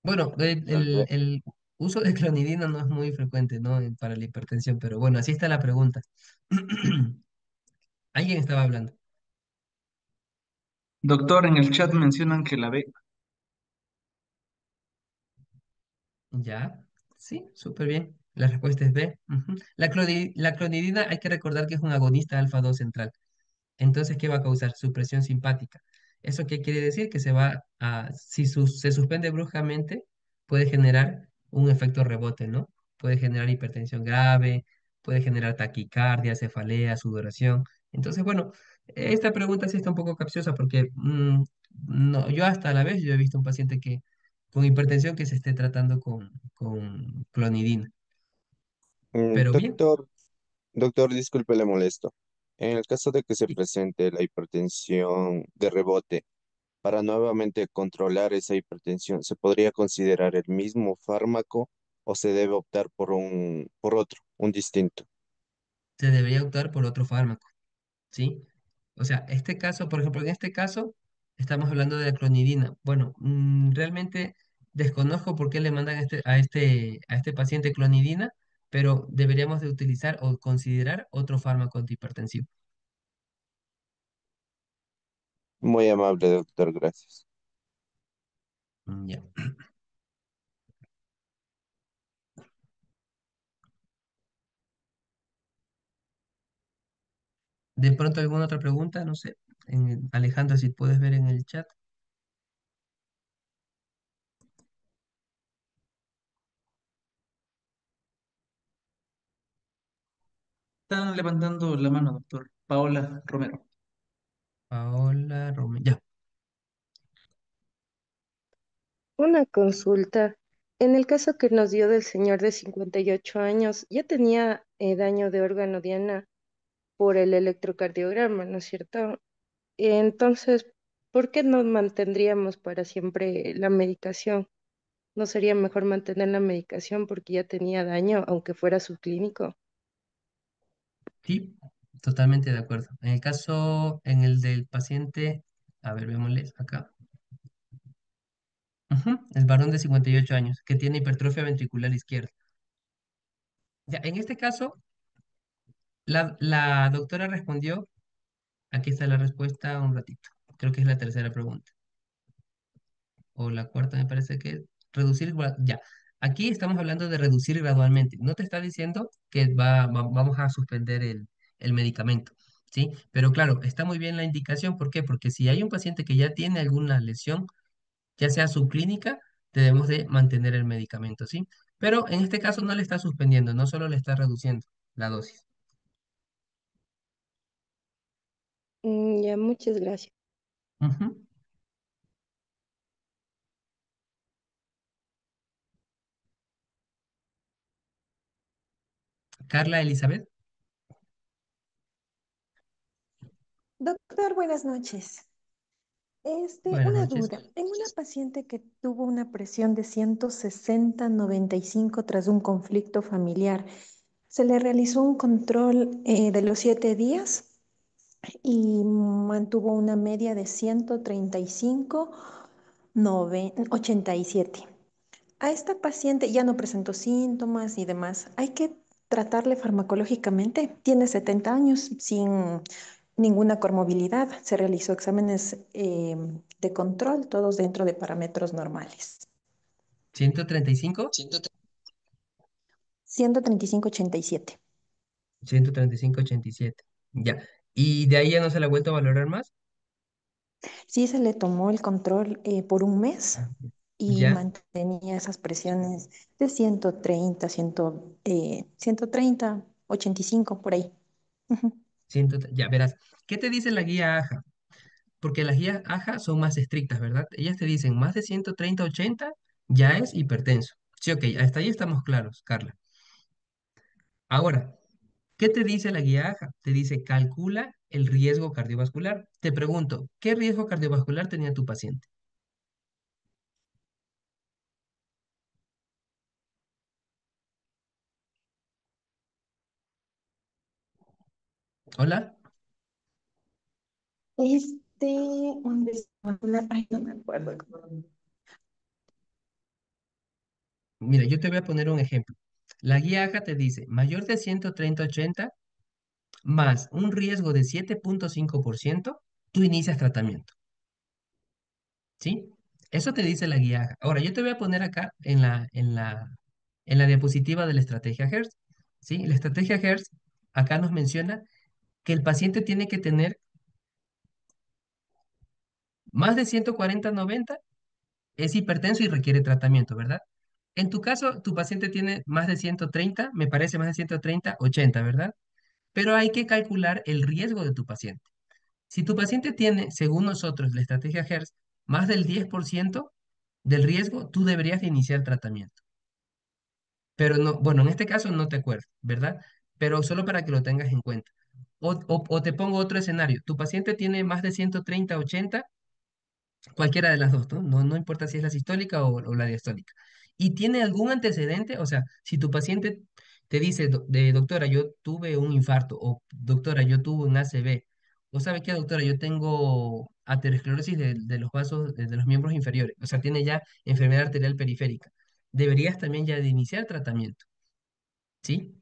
Bueno, Tal vez. el uso de clonidina no es muy frecuente, ¿no? Para la hipertensión, pero bueno, así está la pregunta. Alguien estaba hablando. Doctor, en el chat mencionan que la B. Ya, sí, súper bien. La respuesta es B. Ujú. La clonidina hay que recordar que es un agonista alfa 2 central. Entonces, ¿qué va a causar? Supresión simpática. ¿Eso qué quiere decir? Que si se suspende bruscamente, puede generar un efecto rebote, ¿no? Puede generar hipertensión grave, puede generar taquicardia, cefalea, sudoración. Entonces, bueno, esta pregunta sí está un poco capciosa porque no, yo hasta a la vez yo he visto un paciente que con hipertensión que se esté tratando con clonidina. Pero bien, Doctor, doctor, disculpe, le molesto. En el caso de que se presente la hipertensión de rebote, para nuevamente controlar esa hipertensión, ¿se podría considerar el mismo fármaco o se debe optar por otro, un distinto? se debería optar por otro fármaco. ¿Sí? O sea, este caso, por ejemplo, en este caso, estamos hablando de la clonidina. Bueno, realmente desconozco por qué le mandan a este paciente clonidina, pero deberíamos de utilizar o considerar otro fármaco antihipertensivo. Muy amable, doctor, gracias. Ya. De pronto, ¿alguna otra pregunta? No sé. Alejandra, si puedes ver en el chat. Están levantando la mano, doctor. Paola Romero. Paola Romero. Ya. Una consulta. En el caso que nos dio del señor de 58 años, ya tenía daño de órgano diana por el electrocardiograma, ¿no es cierto? Entonces, ¿por qué no mantendríamos para siempre la medicación? ¿No sería mejor mantener la medicación porque ya tenía daño, aunque fuera subclínico? Sí, totalmente de acuerdo. En el del paciente, a ver, veámosles acá. Ujú, el varón de 58 años, que tiene hipertrofia ventricular izquierda. Ya, en este caso, la doctora respondió, aquí está la respuesta un ratito. Creo que es la tercera pregunta. O la cuarta, me parece que es ya. Aquí estamos hablando de reducir gradualmente. No te está diciendo que vamos a suspender el medicamento, ¿sí? Pero claro, está muy bien la indicación. ¿Por qué? Porque si hay un paciente que ya tiene alguna lesión, ya sea subclínica, debemos de mantener el medicamento, ¿sí? Pero en este caso no le está suspendiendo, no solo le está reduciendo la dosis. Ya, muchas gracias. Ujú. Carla Elizabeth, Doctor, buenas noches. buenas Una noches. duda. En una paciente que tuvo una presión de 160/95 tras un conflicto familiar, ¿se le realizó un control de los 7 días? y mantuvo una media de 135, 87. A esta paciente ya no presentó síntomas y demás. Hay que tratarle farmacológicamente. Tiene 70 años sin ninguna comorbilidad. Se realizó exámenes de control, todos dentro de parámetros normales. 135, 135,87. 135,87. Ya. ¿Y de ahí ya no se la ha vuelto a valorar más? Sí, se le tomó el control por un mes Ah, y ya. mantenía esas presiones de 130, 130, 85 por ahí. Ujú. Ya, verás. ¿Qué te dice la guía AJA? Porque las guías AJA son más estrictas, ¿verdad? Ellas te dicen más de 130/80 ya es hipertenso. Sí, ok, hasta ahí estamos claros, Carla. Ahora, ¿qué te dice la guía AJA? Te dice calcula el riesgo cardiovascular. Te pregunto, ¿qué riesgo cardiovascular tenía tu paciente? Hola. Un vestibular, ay, no me acuerdo. Mira, yo te voy a poner un ejemplo. La guía AJA te dice mayor de 130/80 más un riesgo de 7,5%, tú inicias tratamiento. ¿Sí? Eso te dice la guía. Ahora, yo te voy a poner acá en la diapositiva de la estrategia HERTZ. ¿Sí? La estrategia HERTZ acá nos menciona que el paciente tiene que tener más de 140/90, es hipertenso y requiere tratamiento, ¿verdad? En tu caso, tu paciente tiene más de 130, me parece más de 130/80, ¿verdad? Pero hay que calcular el riesgo de tu paciente. Si tu paciente tiene, según nosotros, la estrategia HERTZ, más del 10% del riesgo, tú deberías de iniciar tratamiento. Pero no, bueno, en este caso no te acuerdo, ¿verdad? Pero solo para que lo tengas en cuenta. O te pongo otro escenario. Tu paciente tiene más de 130/80, cualquiera de las dos, ¿no? No importa si es la sistólica o la diastólica. Y tiene algún antecedente, o sea, si tu paciente te dice, doctora, yo tuve un infarto, o doctora, yo tuve un ACV, o sabe qué, doctora, yo tengo aterosclerosis de los vasos, de los miembros inferiores, o sea, tiene ya enfermedad arterial periférica. Deberías también ya de iniciar tratamiento, ¿sí?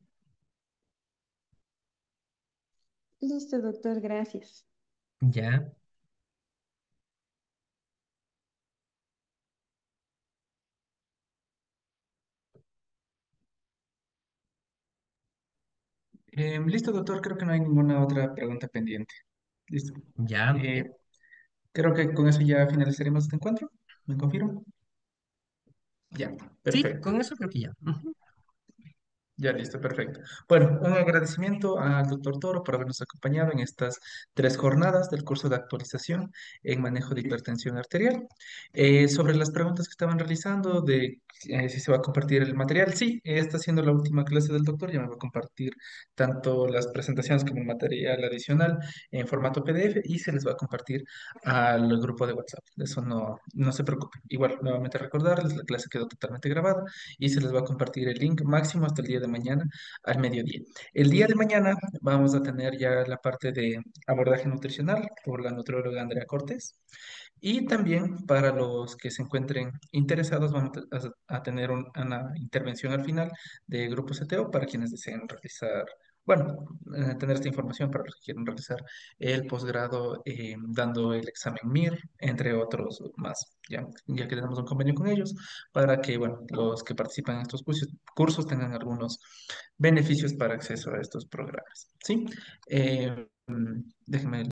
Listo, doctor, gracias. Ya. Listo, doctor. Creo que no hay ninguna otra pregunta pendiente. Listo. Ya. Creo que con eso ya finalizaremos este encuentro. ¿Me confirmo? Ya, Sí, perfecto. con eso creo que ya. Ujú. Ya listo, perfecto. Bueno, un agradecimiento al doctor Toro por habernos acompañado en estas 3 jornadas del curso de actualización en manejo de hipertensión arterial. Sobre las preguntas que estaban realizando de si se va a compartir el material, sí, está siendo la última clase del doctor, ya me va a compartir tanto las presentaciones como el material adicional en formato PDF y se les va a compartir al grupo de WhatsApp. De eso no se preocupen. Igual, nuevamente recordarles, la clase quedó totalmente grabada y se les va a compartir el link máximo hasta el día de mañana al mediodía. El día de mañana vamos a tener ya la parte de abordaje nutricional por la nutrióloga Andrea Cortés. Y también para los que se encuentren interesados, vamos a tener una intervención al final de Grupo CTO para quienes deseen realizar, bueno, tener esta información para los que quieren realizar el posgrado dando el examen MIR, entre otros más, ya que tenemos un convenio con ellos para que, bueno, los que participan en estos cursos tengan algunos beneficios para acceso a estos programas. ¿Sí? Déjenme